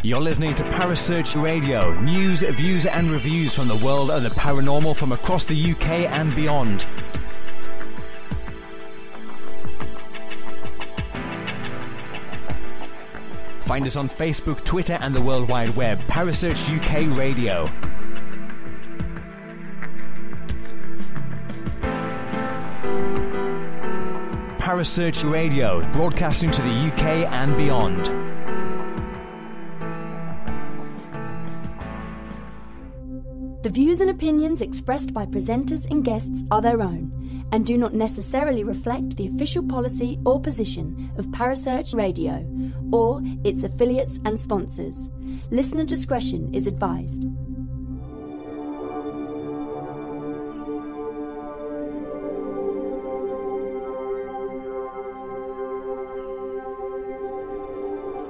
You're listening to Parasearch Radio, news, views and reviews from the world of the paranormal from across the UK and beyond. Find us on Facebook, Twitter and the World Wide Web. Parasearch UK Radio. Parasearch Radio, broadcasting to the UK and beyond. The views and opinions expressed by presenters and guests are their own and do not necessarily reflect the official policy or position of Parasearch Radio or its affiliates and sponsors. Listener discretion is advised.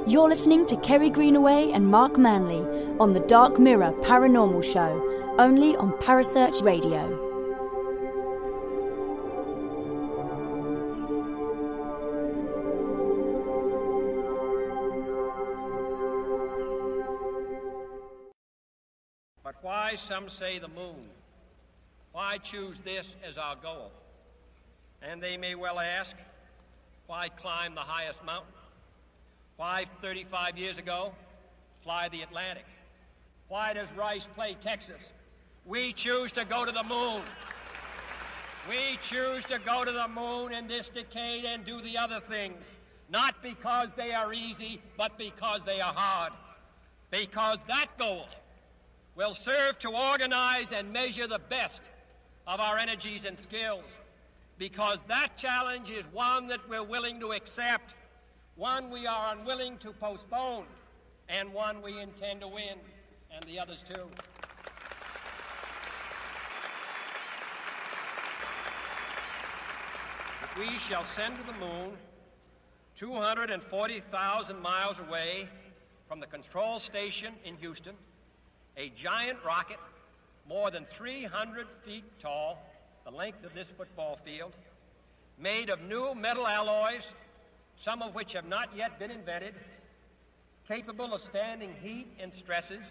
You're listening to Kerry Greenaway and Mark Manley on the Dark Mirror Paranormal Show, only on Parasearch Radio. But why, some say, the moon? Why choose this as our goal? And they may well ask, why climb the highest mountain? Why, 35 years ago, fly the Atlantic? Why does Rice play Texas? We choose to go to the moon. We choose to go to the moon in this decade and do the other things, not because they are easy, but because they are hard. Because that goal will serve to organize and measure the best of our energies and skills. Because that challenge is one that we're willing to accept, one we are unwilling to postpone, and one we intend to win, and the others too. But we shall send to the moon 240,000 miles away from the control station in Houston, a giant rocket more than 300 feet tall, the length of this football field, made of new metal alloys, some of which have not yet been invented, capable of standing heat and stresses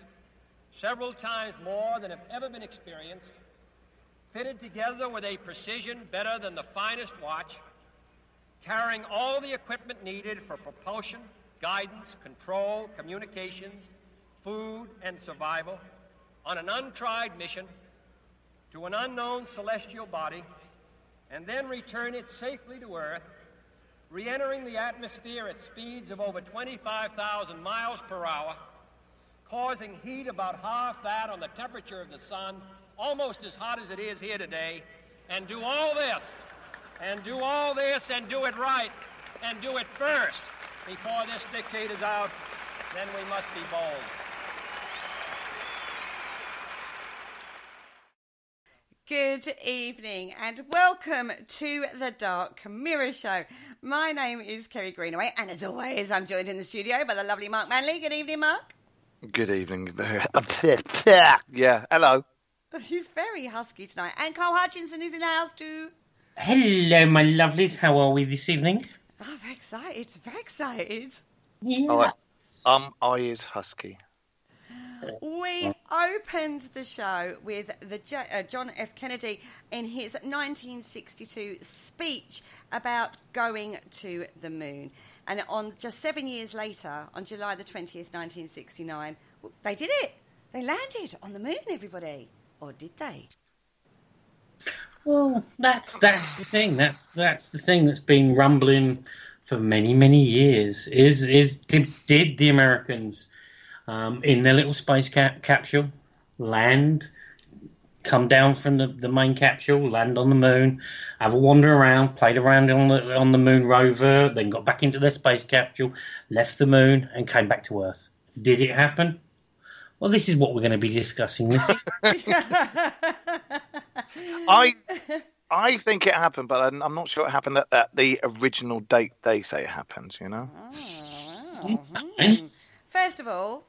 several times more than have ever been experienced, fitted together with a precision better than the finest watch, carrying all the equipment needed for propulsion, guidance, control, communications, food, and survival on an untried mission to an unknown celestial body, and then return it safely to Earth, re-entering the atmosphere at speeds of over 25,000 miles per hour, causing heat about half that on the temperature of the sun, almost as hot as it is here today, and do all this, and do all this, and do it right, and do it first before this decade is out, then we must be bold. Good evening and welcome to the Dark Mirror Show. My name is Kerry Greenaway and as always I'm joined in the studio by the lovely Mark Manley. Good evening, Mark. Good evening. Yeah, hello. He's very husky tonight. And Carl Hutchinson is in the house too. Hello, my lovelies. How are we this evening? Oh, very excited. Very excited. Yeah. I is husky. We opened the show with the John F. Kennedy in his 1962 speech about going to the moon. And on just 7 years later, on July the 20th, 1969, they did it. They landed on the moon, everybody. Or did they? Well, that's the thing. That's the thing that's been rumbling for many years. Did the Americans in their little space capsule land, come down from the main capsule, land on the moon, have a wander around, played around on the moon rover, then got back into their space capsule, left the moon, and came back to Earth? Did it happen? Well, this is what we're going to be discussing this evening. I think it happened, but I'm not sure it happened at the original date they say it happened, you know? First of all,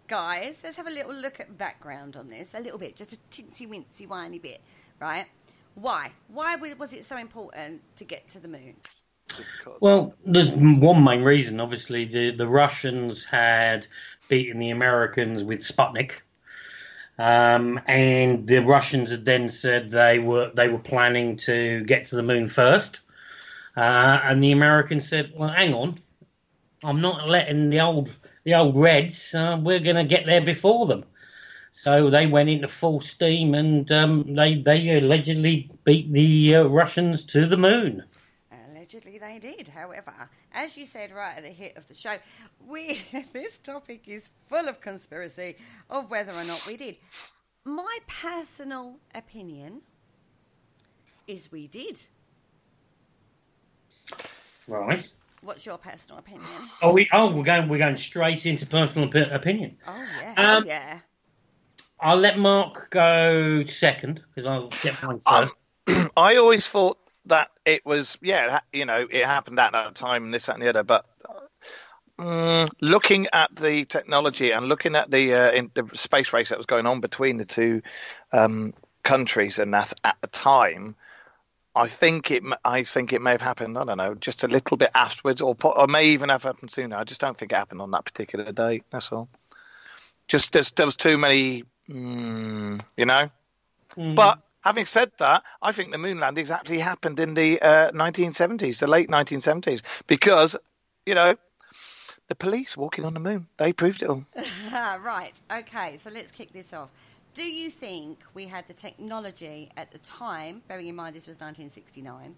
guys, let's have a little look at background on this. A little bit, just a tinsy-wincy, whiny bit, right? Why? Why was it so important to get to the moon? Well, there's one main reason. Obviously, the Russians had beaten the Americans with Sputnik. And the Russians had then said they were planning to get to the moon first. And the Americans said, well, hang on, I'm not letting the old Reds, we're going to get there before them. So they went into full steam, and they allegedly beat the Russians to the moon. Allegedly they did. However, as you said right at the hit of the show, this topic is full of conspiracy of whether or not we did. My personal opinion is we did. Right. What's your personal opinion? We're going straight into personal opinion. Oh yeah, yeah. I'll let Mark go second because I'll get mine first. I always thought that it was, it happened at that time and this, that, and the other. But looking at the technology and looking at the space race that was going on between the two countries, and that at the time, I think it may have happened. I don't know, just a little bit afterwards, or may even have happened sooner. I just don't think it happened on that particular date. That's all. Just there was too many, But having said that, I think the moon landings actually happened in the 1970s, the late 1970s, because the police walking on the moon, they proved it all. Right. Okay. So let's kick this off. Do you think we had the technology at the time, bearing in mind this was 1969,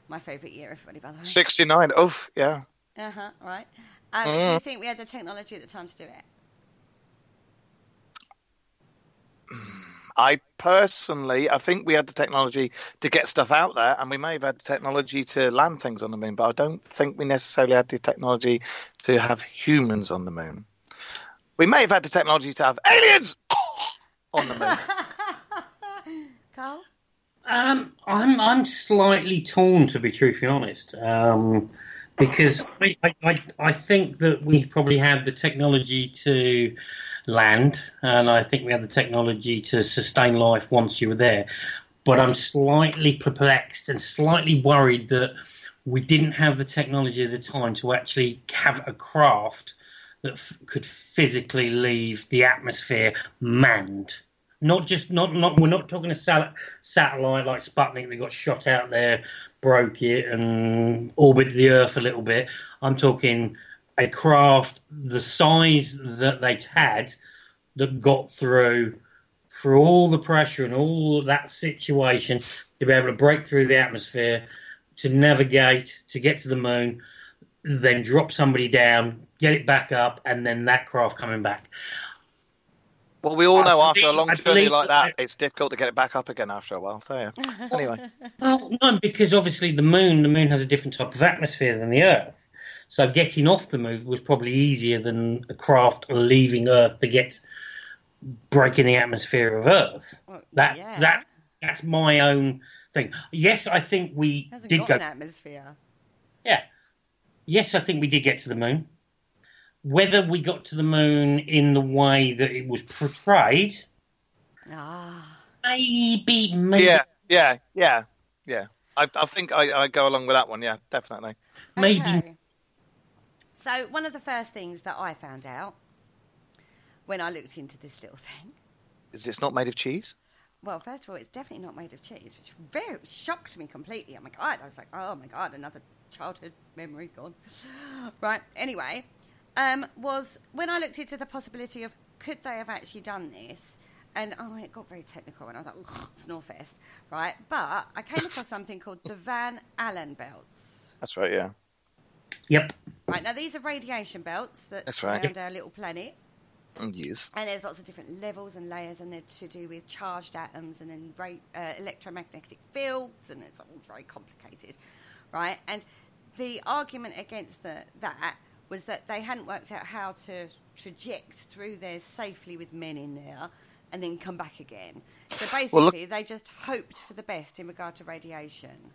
my favourite year, everybody, by the way. 69, oof, yeah. Right. Do you think we had the technology at the time to do it? I think we had the technology to get stuff out there, and we may have had the technology to land things on the moon, but I don't think we necessarily had the technology to have humans on the moon. We may have had the technology to have aliens on the moon. Carl? I'm slightly torn, to be truthfully honest, because I think that we probably have the technology to land, and I think we had the technology to sustain life once you were there. But I'm slightly perplexed and slightly worried that we didn't have the technology at the time to actually have a craft that could physically leave the atmosphere manned. We're not talking a satellite like Sputnik that got shot out there, broke it, and orbited the Earth a little bit. I'm talking a craft the size that they had that got through all the pressure and all that situation to be able to break through the atmosphere, to navigate, to get to the moon, then drop somebody down, get it back up, and then that craft coming back. Well, we all know after a long journey like that, it's difficult to get it back up again after a while. So, yeah. Anyway. Well, no, because obviously the moon has a different type of atmosphere than the Earth. So getting off the moon was probably easier than a craft leaving Earth to get breaking the atmosphere of Earth. Well, That's my own thing. Yes, I think we did go. An atmosphere. Yeah. Yes, I think we did get to the moon. Whether we got to the moon in the way that it was portrayed, maybe. Yeah. I think I go along with that one. Yeah, definitely. Maybe. Okay. So one of the first things that I found out when I looked into this little thing. Is this not made of cheese? Well, first of all, it's definitely not made of cheese, which very shocked me completely. Oh my God. I was like, oh my God, another childhood memory gone. Right. Anyway, was when I looked into the possibility of could they have actually done this? And it got very technical, and I was like, snorefest, right? But I came across something called the Van Allen belts. That's right, yeah. Yep. Right, now these are radiation belts that surround our little planet. Yes. And there's lots of different levels and layers, and they're to do with charged atoms and then electromagnetic fields, and it's all very complicated, right? And the argument against that was that they hadn't worked out how to traject through there safely with men in there and then come back again. So basically, they just hoped for the best in regard to radiation.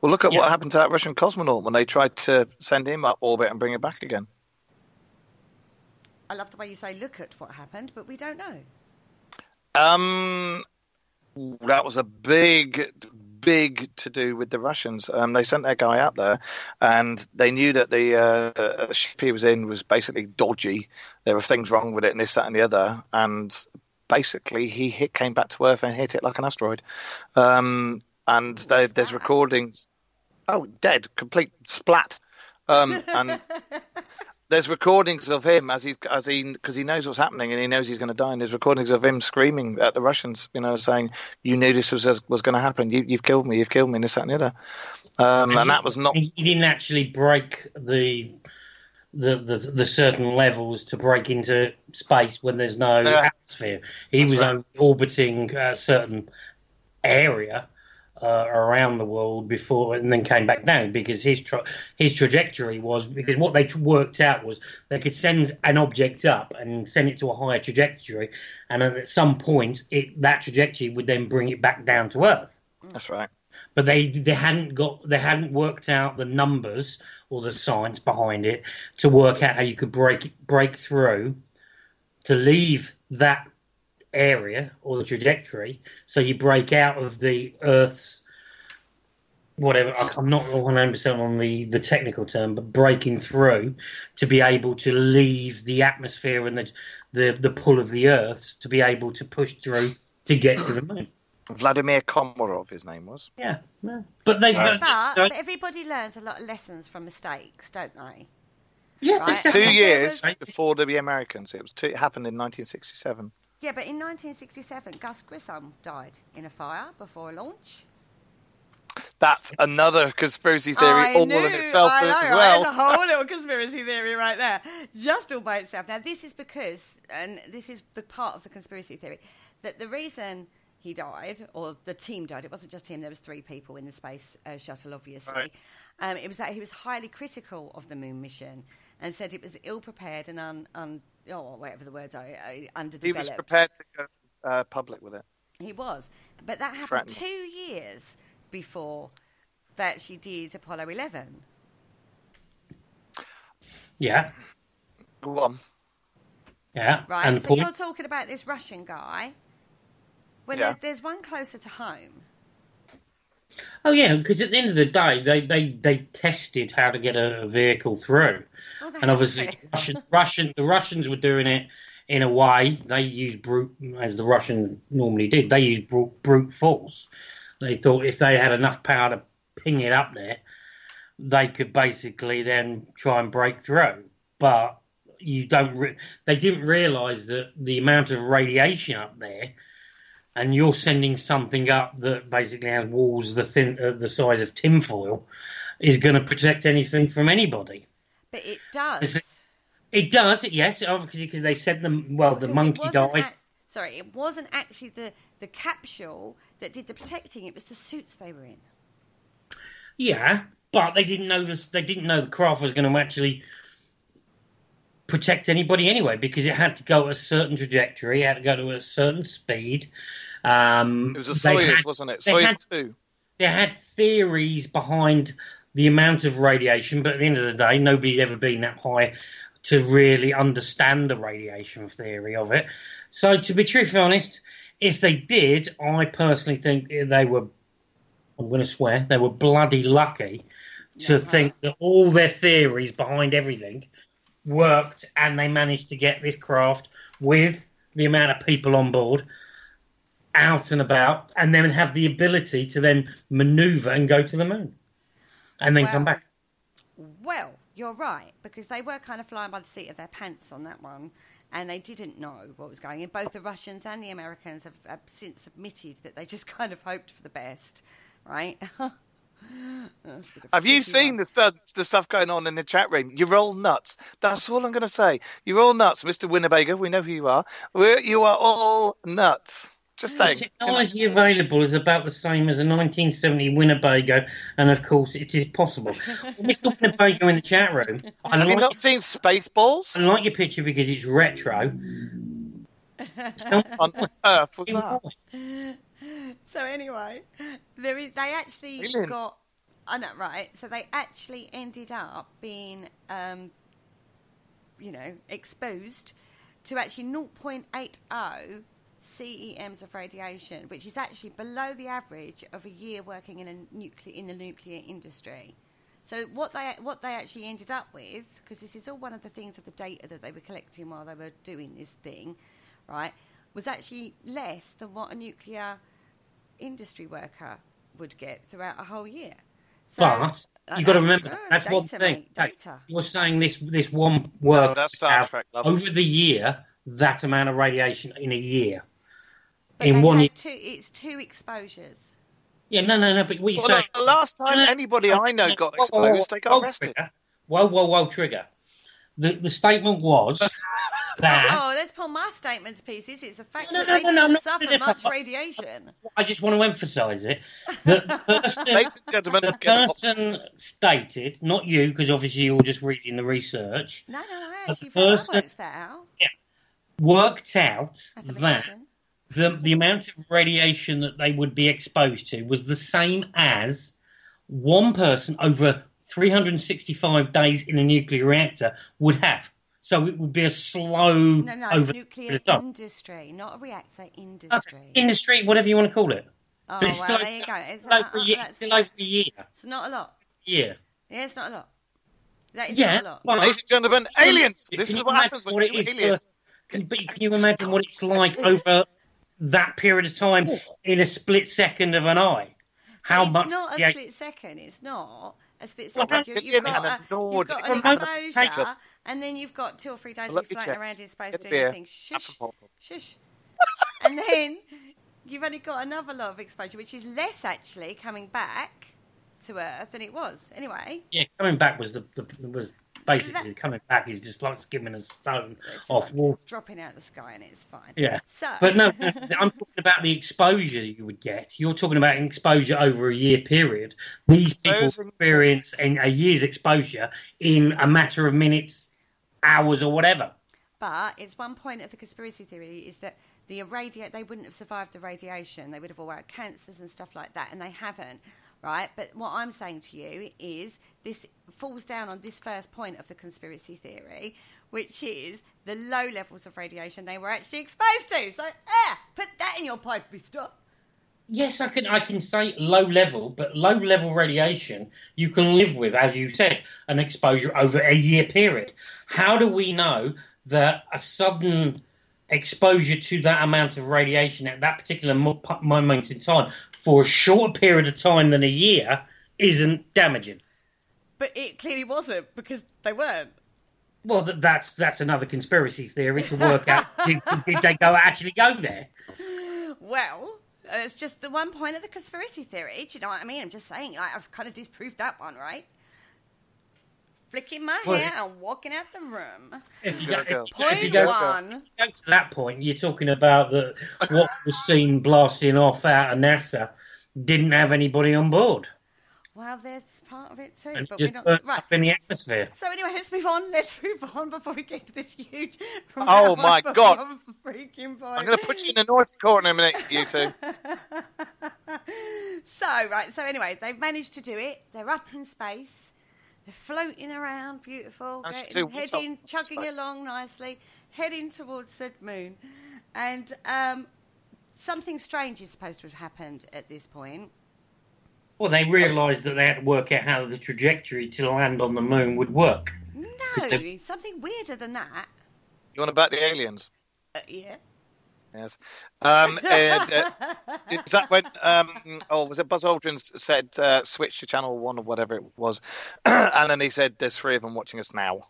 Well, look at what happened to that Russian cosmonaut when they tried to send him up orbit and bring him back again. I love the way you say, look at what happened, but we don't know. That was a big big to do with the Russians. They sent their guy up there, and they knew that the ship he was in was basically dodgy. There were things wrong with it, and this, that, and the other. And basically, he came back to Earth and hit it like an asteroid. And there's recordings. Oh, dead, complete splat. And there's recordings of him because he knows what's happening and he knows he's going to die. And there's recordings of him screaming at the Russians, saying, "You knew this was going to happen. You've killed me, and this, that, and the other." And that was not. He didn't actually break the certain levels to break into space when there's no atmosphere. He was only orbiting a certain area around the world before, and then came back down because his trajectory was, because what they worked out was they could send an object up and send it to a higher trajectory, and at some point that trajectory would then bring it back down to Earth. That's right. But they hadn't worked out the numbers or the science behind it to work out how you could break through to leave that area or the trajectory, so you break out of the Earth's whatever. I'm not 100% on the technical term, but breaking through to be able to leave the atmosphere and the pull of the Earth to be able to push through to get to the moon. Vladimir Komarov, his name was. Yeah. But everybody learns a lot of lessons from mistakes, don't they? Yeah, right? exactly. 2 years before the Americans. It happened in 1967. Yeah, but in 1967, Gus Grissom died in a fire before a launch. That's another conspiracy theory all in itself as well. There's a whole little conspiracy theory right there, just all by itself. Now, this is because, and this is the part of the conspiracy theory, that the reason he died, or the team died, it wasn't just him, there was 3 people in the space shuttle, obviously. Right. It was that he was highly critical of the moon mission and said it was ill-prepared and whatever the words are, underdeveloped. He was prepared to go public with it. He was. But that happened 2 years before that she did Apollo 11. Yeah. Go on. Yeah. Right, and so you're talking about this Russian guy. Well, there's one closer to home. Oh yeah, because at the end of the day, they tested how to get a vehicle through, and obviously the Russians were doing it in a way they used brute, as the Russians normally did. They used brute force. They thought if they had enough power to ping it up there, they could basically then try and break through. But they didn't realise that the amount of radiation up there. And you're sending something up that basically has walls the size of tinfoil, is going to protect anything from anybody. But it does. It does, yes, because they said the monkey died. It wasn't actually the capsule that did the protecting. It was the suits they were in. Yeah, but they didn't know this. They didn't know the craft was going to actually protect anybody anyway, because it had to go at a certain trajectory, it had to go to a certain speed. It was a Soyuz, wasn't it? Soyuz 2. They had theories behind the amount of radiation, but at the end of the day, nobody had ever been that high to really understand the radiation theory of it. So, to be truthfully honest, if they did, I personally think they were, I'm going to swear, they were bloody lucky to think that all their theories behind everything worked, and they managed to get this craft with the amount of people on board out and about, and then have the ability to then manoeuvre and go to the moon and then come back. Well, you're right, because they were kind of flying by the seat of their pants on that one, and they didn't know what was going on. Both the Russians and the Americans have since admitted that they just kind of hoped for the best, right? Have you seen the stuff going on in the chat room? You're all nuts. That's all I'm going to say. You're all nuts, Mr. Winnebago. We know who you are. You are all nuts. Just saying. The technology available is about the same as a 1970 Winnebago, and of course it is possible. Mr. Winnebago in the chat room. Have you not seen Spaceballs? I like your picture because it's retro. On Earth was that? So anyway, they actually Brilliant. got... I know, right? So they actually ended up being, exposed to actually 0.80 CEMs of radiation, which is actually below the average of a year working in the nuclear industry. So what they actually ended up with, because this is all one of the things of the data that they were collecting while they were doing this thing, right, was actually less than what a nuclear industry worker would get throughout a whole year. So, but you've got to remember, that's data, one thing. Mate, data. You're saying this one work that's Star Trek, love. over the year, that amount of radiation in a year. But in one year. It's 2 exposures. Yeah, no. But what you say? The last time anybody I know got exposed, they got arrested. Whoa, trigger. The statement was that. Oh, let's pull my statements pieces. It's the fact that they didn't suffer much radiation. I just want to emphasise it. The person stated, not you, because obviously you're just reading the research. No, I actually worked that out. Yeah, worked out that the amount of radiation that they would be exposed to was the same as one person over 365 days in a nuclear reactor would have. So it would be a slow... over nuclear industry, not a reactor, industry. Industry, whatever you want to call it. Oh, well, there you go. It's still over a year. It's not a lot. Yeah. Yeah, it's not a lot. That is not a lot. Well, ladies and gentlemen, aliens! This is what happens when you aliens. Can you imagine what it's like over that period of time in a split second of an eye? It's not a split second. It's not a split second. You've got an exposure, and then you've got 2 or 3 days of floating around in space doing things. Shush. And then you've only got another lot of exposure, which is less actually coming back to Earth than it was. Anyway. Yeah, coming back was basically coming back is just like skimming a stone off water. Dropping out of the sky and it's fine. Yeah. But no, I'm talking about the exposure you would get. You're talking about an exposure over a year period. These people experience a year's exposure in a matter of minutes, hours or whatever. But it's one point of the conspiracy theory is that they wouldn't have survived the radiation. They would have all had cancers and stuff like that, and they haven't. Right, but what I'm saying to you is this falls down on this first point of the conspiracy theory, which is the low levels of radiation they were actually exposed to. So, put that in your pipe, mister. Yes, I can say low level, but low level radiation you can live with, as you said, an exposure over a year period. How do we know that a sudden exposure to that amount of radiation at that particular moment in time for a shorter period of time than a year isn't damaging? But it clearly wasn't, because they weren't. Well, that's another conspiracy theory to work out did they actually go there? Well, it's just the one point of the conspiracy theory. Do you know what I mean? I'm just saying, I've kind of disproved that one, right? Flicking my hair and walking out the room. If you go to that point, you're talking about what was seen blasting off out of NASA didn't have anybody on board. Well, there's part of it too, and but just we're not up in the atmosphere. So anyway, let's move on before we get to this huge. Oh my God! Freaking point. I'm going to put you in the north corner in a minute, you two. So anyway, they've managed to do it. They're up in space. They're floating around, beautiful, chugging along nicely, heading towards the moon. And something strange is supposed to have happened at this point. Well, they realised that they had to work out how the trajectory to land on the moon would work. No, something weirder than that. You want to bet the aliens? Yeah. Yes. Is that when? Was it Buzz Aldrin said switch to channel 1 or whatever it was, and then he said there's 3 of them watching us now.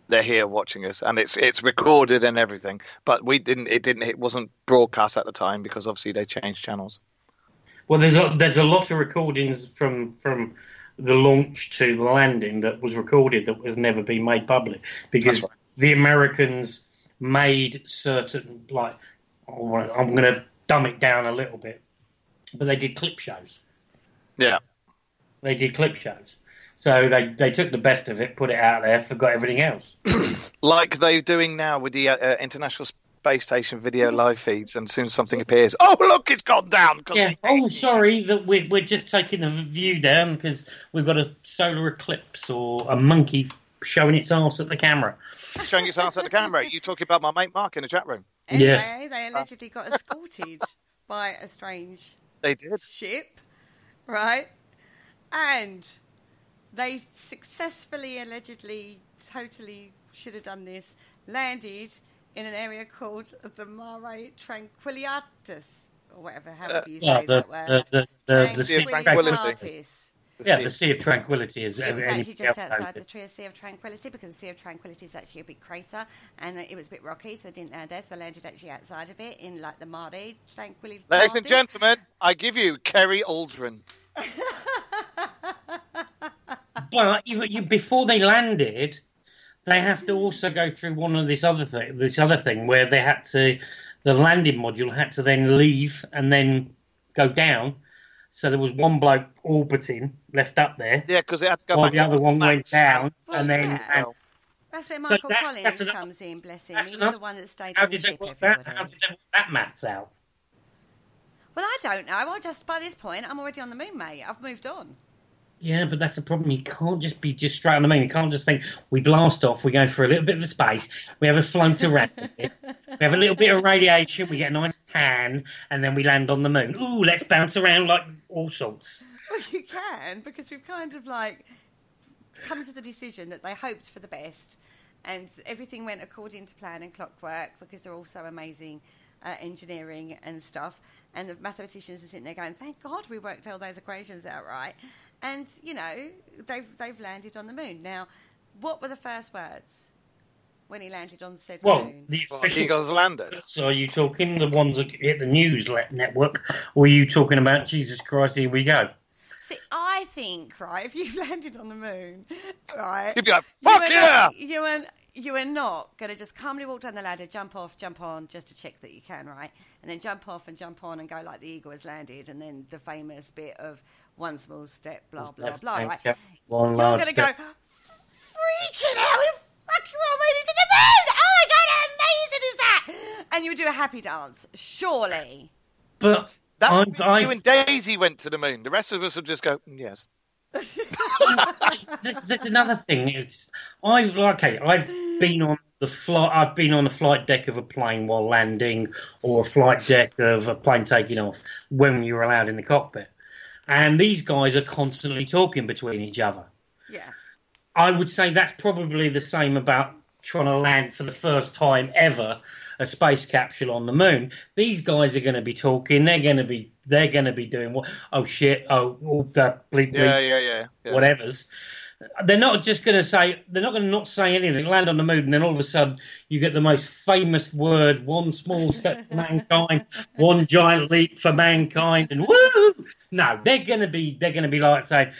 They're here watching us, and it's recorded and everything. But it wasn't broadcast at the time because obviously they changed channels. Well, there's a lot of recordings from the launch to the landing that was recorded that was never been made public because the Americans made certain, I'm going to dumb it down a little bit, but they did clip shows. Yeah. They did clip shows. So they took the best of it, put it out there, forgot everything else. Like they're doing now with the International Space Station video live feeds, and as soon as something appears, oh, look, it's gone down. Yeah. Oh, sorry, that we're just taking the view down because we've got a solar eclipse or a monkey showing its arse at the camera. Showing its arse at the camera. You talking about my mate Mark in the chat room? Anyway, they allegedly got escorted by a strange ship, right? And they successfully, allegedly, totally should have done this, landed in an area called the Mare Tranquillitatis, or whatever, however you say that word. The Sea of Tranquility. The Sea of Tranquility is... It was actually just outside the Sea of Tranquility, because the Sea of Tranquility is actually a big crater, and it was a bit rocky, so they didn't land there, so they landed actually outside of it, in like the Mare Tranquility. Ladies and gentlemen, I give you Kerry Aldrin. But before they landed, they have to also go through one of this other thing where they had to... The landing module had to then leave and then go down. So there was one bloke orbiting left up there. Yeah, because it had to go while back. the other one went down. Well, and then... Yeah. That's where Michael Collins comes in, bless him. He was the one that stayed on the ship, everybody. How did they work that maths out? Well, I don't know. By this point, I'm already on the moon, mate. I've moved on. Yeah, but that's the problem. You can't just be straight on the moon. You can't just think, we blast off, we go for a little bit of a space, we have a float around it, we have a little bit of radiation, we get a nice tan, and then we land on the moon. Ooh, let's bounce around like all sorts. Well, you can, because we've kind of like come to the decision that they hoped for the best, and everything went according to plan and clockwork, because they're all so amazing engineering and stuff, and the mathematicians are sitting there going, thank God we worked all those equations out right. And, you know, they've landed on the moon. Now, what were the first words when he landed on said moon? The official Eagles landed. So are you talking the ones that hit the news network, or are you talking about, Jesus Christ, here we go? See, I think, right, if you've landed on the moon, right... You'd be like, fuck yeah! You are not going to just calmly walk down the ladder, jump off, jump on, just to check that you can, right? And then jump off and jump on and go like the eagle has landed, and then the famous bit of... one small step, blah, blah, blah, right? You're going to go, freaking hell, we fucking well made it to the moon! Oh my God, how amazing is that? And you would do a happy dance, surely. But you and Daisy went to the moon. The rest of us would just go, yes. There's another thing. I've been on the flight. I've been on the flight deck of a plane while landing, or a flight deck of a plane taking off when you were allowed in the cockpit. And these guys are constantly talking between each other. Yeah. I would say that's probably the same about trying to land for the first time ever a space capsule on the moon. These guys are going to be talking. They're going to be doing what? Oh shit! Oh, the bleep bleep. Yeah. Whatever's. They're not just going to say. They're not going to not say anything. Land on the moon, and then all of a sudden you get the most famous word: one small step for mankind, one giant leap for mankind, and woo! No, they're going to be like saying.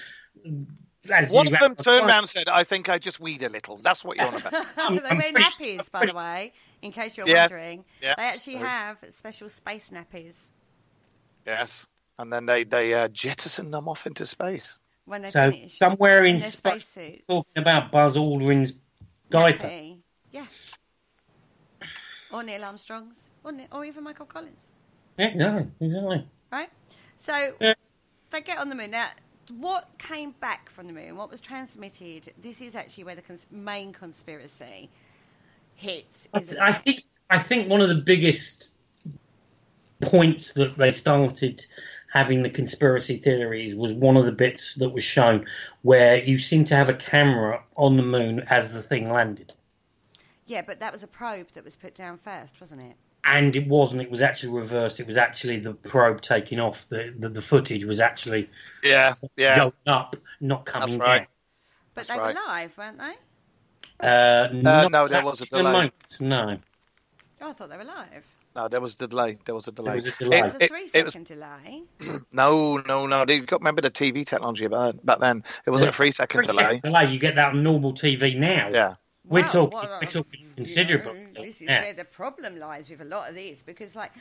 One of them turned around and said, "I think I just weed a little." That's what you're on about. They wear nappies, by the way, in case you're wondering. Yeah. They actually have special space nappies. Yes, and then they jettison them off into space. When they finish, somewhere in space suits. Talking about Buzz Aldrin's diaper. Yes. Or Neil Armstrong's, or even Michael Collins. Yeah, no, exactly. Right? So, they get on the moon. Now, what came back from the moon? What was transmitted? This is actually where the main conspiracy hits. I think one of the biggest points that they started having the conspiracy theories was one of the bits that was shown where you seem to have a camera on the moon as the thing landed. Yeah, but that was a probe that was put down first, wasn't it? And it wasn't. It was actually reversed. It was actually the probe taking off. The footage was actually going up, not coming down. But they were live, weren't they? No, there was a delay. No. Oh, I thought they were live. No, there was a delay. There was a delay. It was a 3-second delay. No. You've got to remember the TV technology back then. It wasn't a 3-second delay. You get that on normal TV now. Yeah. We're talking considerable. This is where the problem lies with a lot of these, because, like,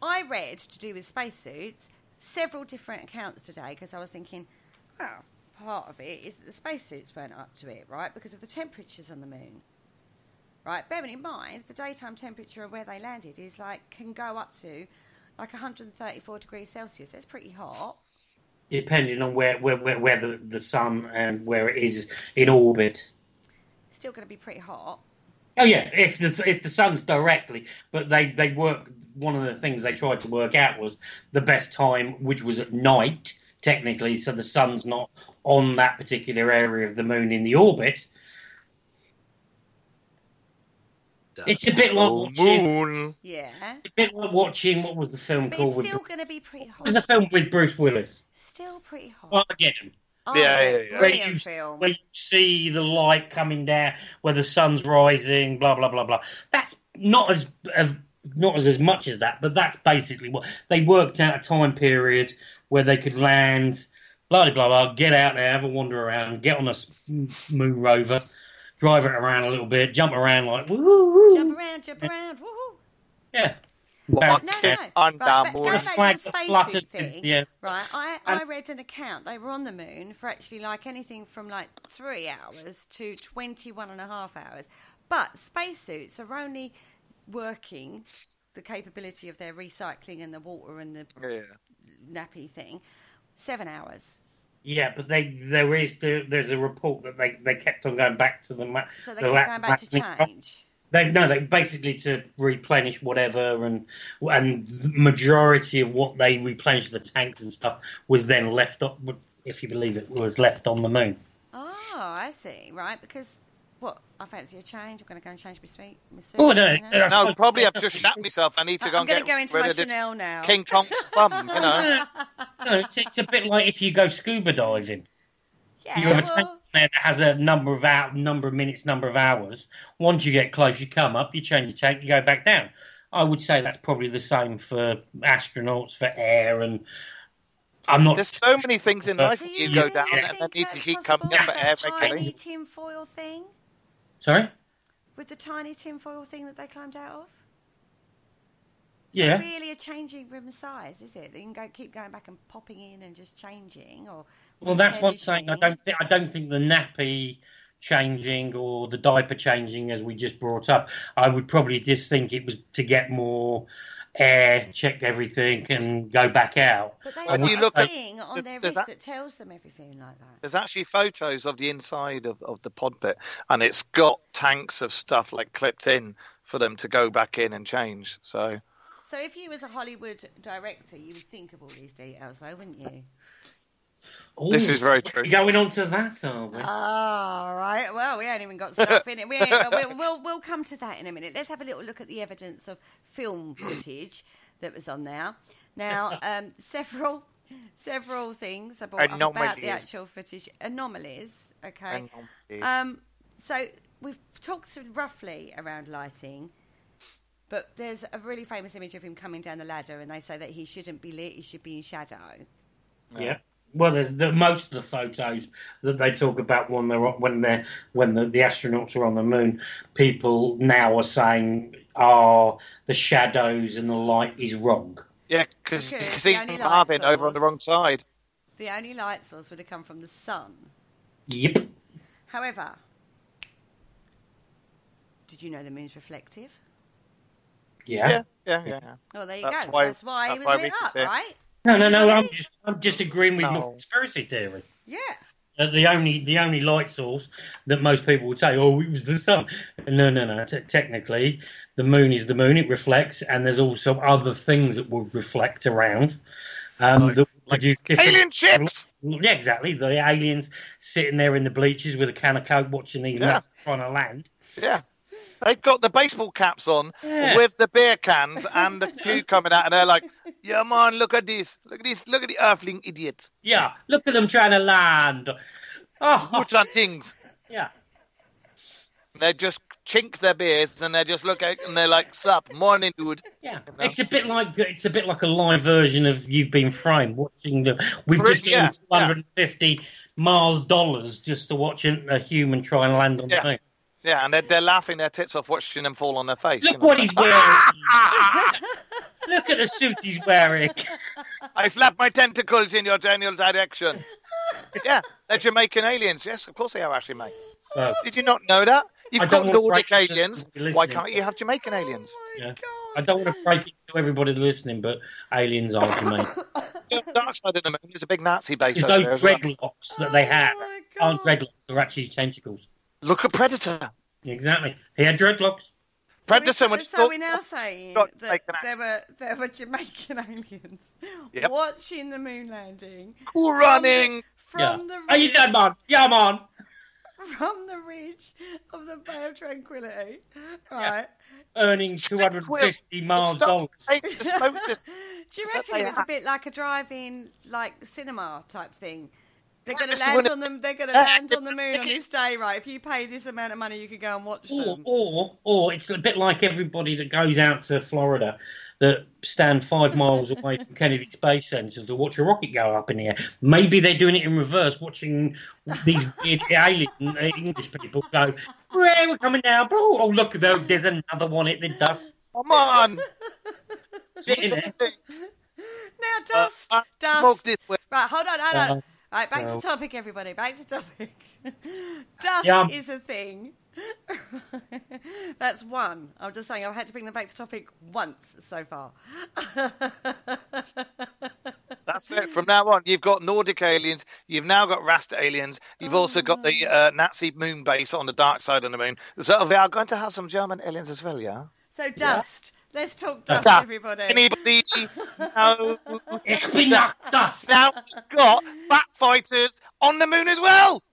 I read, to do with spacesuits, several different accounts today, because I was thinking, well, part of it is that the spacesuits weren't up to it, right, because of the temperatures on the moon. Right, bearing in mind, the daytime temperature of where they landed can go up to, 134 degrees Celsius. That's pretty hot. Depending on where the sun and where it is in orbit. Still going to be pretty hot. Oh yeah, if the sun's directly, but they work. One of the things they tried to work out was the best time, which was at night, technically, so the sun's not on that particular area of the moon in the orbit. It's a bit like watching. Yeah. A bit like watching. What was the film called? It's still going to be pretty hot. It was a film with Bruce Willis. Still pretty hot. Armageddon. Oh, Yeah. Brilliant film. Where you see the light coming down, where the sun's rising, blah blah blah blah. That's not as much as that, but that's basically what they worked out, a time period where they could land, blah blah blah, get out there, have a wander around, get on a moon rover, drive it around a little bit, jump around like woo. Jump around, woohoo. Yeah. Right, On but the going moon. back to the spacesuit thing, Yeah. right, I read an account. They were on the moon for actually like anything from like 3 hours to 21.5 hours. But spacesuits are only working the capability of their recycling and the water and the nappy thing 7 hours. Yeah, but there's a report that they kept on going back to the So they kept going back to change. They basically to replenish whatever, and the majority of what they replenished, the tanks and stuff, was then left up. If you believe it, was left on the moon. Oh, I see. Right, because what? I fancy a change. I'm going to go and change my suit. Oh no! No, probably I've just shat myself. I need to go I'm and going get to go into rid my of this Chanel now. King Kong's thumb. You know. No, it's a bit like if you go scuba diving. Yeah, You have a tank there that has a number of minutes, number of hours. Once you get close, you come up, you change the tank, you go back down. I would say that's probably the same for astronauts, for air, and I'm not. There's so many things in life Do that you you go really down think and then need to that's keep coming possible up for air with the tiny regularly. tinfoil thing? Sorry? With the tiny tinfoil thing that they climbed out of? Yeah. It's not really a changing room size, is it? They can keep going back and popping in and just changing, or Well, that's what I'm saying. I replenishing. don't think the nappy changing or the diaper changing, as we just brought up. I would probably just think it was to get more air, check everything, and go back out. But they When put you a look at- thing on does- their does wrist that- that tells them everything like that. There's actually photos of the inside of the pod bit, and it's got tanks of stuff like clipped in for them to go back in and change. So So if you was a Hollywood director, you would think of all these details, though, wouldn't you? this is very true. We're going on to that, are we? Oh, right. Well, we ain't even got stuff in it. We'll come to that in a minute. Let's have a little look at the evidence of film footage that was on there. Now, several things I brought up about the Anomalies. actual footage. Anomalies, okay. Anomalies. So we've talked roughly around lighting, but there's a really famous image of him coming down the ladder, and they say that he shouldn't be lit; he should be in shadow. Yeah. Well, there's most of the photos that they talk about when the astronauts are on the moon. People now are saying, the shadows and the light is wrong. Yeah, because Because you the see only light Marvin over on the source- wrong side. The only light source would have come from the sun. Yep. However, did you know the moon's reflective? Yeah. Yeah. Oh, there you That's go. why- That's why he that's was why lit we could up, see it. right? No. Everybody? I'm just agreeing with my No. conspiracy theory. Yeah. The only light source that most people would say, it was the sun. No. Technically, the moon is the moon. It reflects, and there's also other things that will reflect around. That produce different Alien ships! Yeah, exactly. The aliens sitting there in the bleachers with a can of Coke watching these nuts trying to land. Yeah. They've got the baseball caps on with the beer cans and the cue coming out, and they're like, yeah, man, look at this. Look at the earthling idiots. Yeah, look at them trying to land. Oh, What's on things? yeah. They just chink their beers, and they just look at and they're like, sup, morning, dude. Yeah, You know? it's a bit like a live version of You've Been Framed. Watching we've just given $250 Mars dollars just to watch a human try and land on the moon. Yeah, and they're laughing their tits off watching them fall on their face. Look what he's wearing. Look at the suit he's wearing. I flap my tentacles in your general direction. Yeah, they're Jamaican aliens. Yes, of course they are, Ashley, mate. Did you not know that? I You've don't got want Nordic breakfast aliens. to be Why listening. can't you have Jamaican aliens? Yeah. I don't want to break it to everybody listening, but aliens are Jamaican. Yeah, Dark Side of the Moon is a big Nazi base. It's over those there as well. dreadlocks that they have Oh my aren't God. dreadlocks, they're actually tentacles. Look at Predator. Exactly. He had dreadlocks. Predator. So when we're now saying that Jamaican there were Jamaican aliens Yep. watching the moon landing. Cool running. From the How you ridge, doing, man? Yeah, man. from the ridge of the Bay of Tranquility, right? Earning $250 miles. Take the smoke dis- Do you reckon it was a bit like a drive-in, like cinema type thing? They're going to Yes, land when it- on them. They're going to land on the moon on this day, right? If you pay this amount of money, you could go and watch them. Or it's a bit like everybody that goes out to Florida that stand 5 miles away from Kennedy Space Center to watch a rocket go up in the air. Maybe they're doing it in reverse, watching these weird alien English people go, "Hey, we're coming down. Oh, look, there's another one at the dust." Come on. Sitting there. Now, dust. Smoke this way. Right, hold on. Right, back to topic, everybody. Back to topic. Dust is a thing. That's one. I'm just saying I've had to bring them back to topic once so far. That's it. From now on, you've got Nordic aliens. You've now got Rasta aliens. You've also got the Nazi moon base on the dark side of the moon. So we are going to have some German aliens as well, yeah? So dust. Let's talk dust, everybody. Anybody know? Ich bin nach dust. Now we've got fat fighters on the moon as well.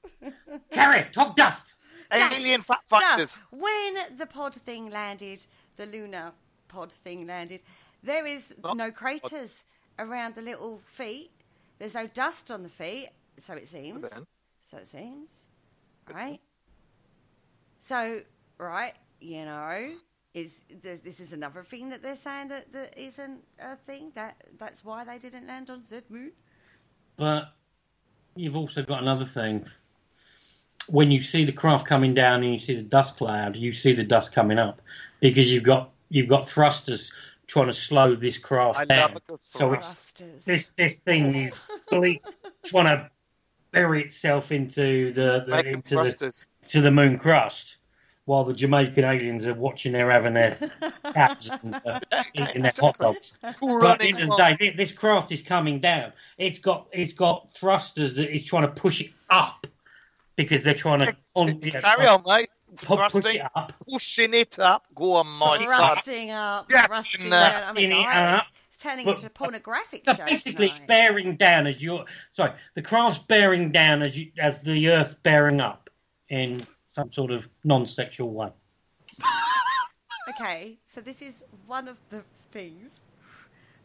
Carry, talk dust. Alien fat fighters. Dust. When the pod thing landed, the lunar pod thing landed, there is no craters around the little feet. There's no dust on the feet, so it seems. Right? So, right, you know... This is another thing that they're saying that isn't a thing. That's why they didn't land on the moon. But you've also got another thing. When you see the craft coming down and you see the dust cloud, you see the dust coming up because you've got thrusters trying to slow this craft down. So this thing is trying to bury itself into the moon crust. While the Jamaican aliens are watching, they're having their cabs and eating their hot dogs. But at the end of the day, this craft is coming down. It's got thrusters that is trying to push it up because they're trying to carry on, mate. Push it up, pushing it up. Go on, my thrusting up, thrusting down. I mean, it's turning into a pornographic show. Basically, it's bearing down as the craft's bearing down as the Earth's bearing up in some sort of non-sexual way. Okay, so this is one of the things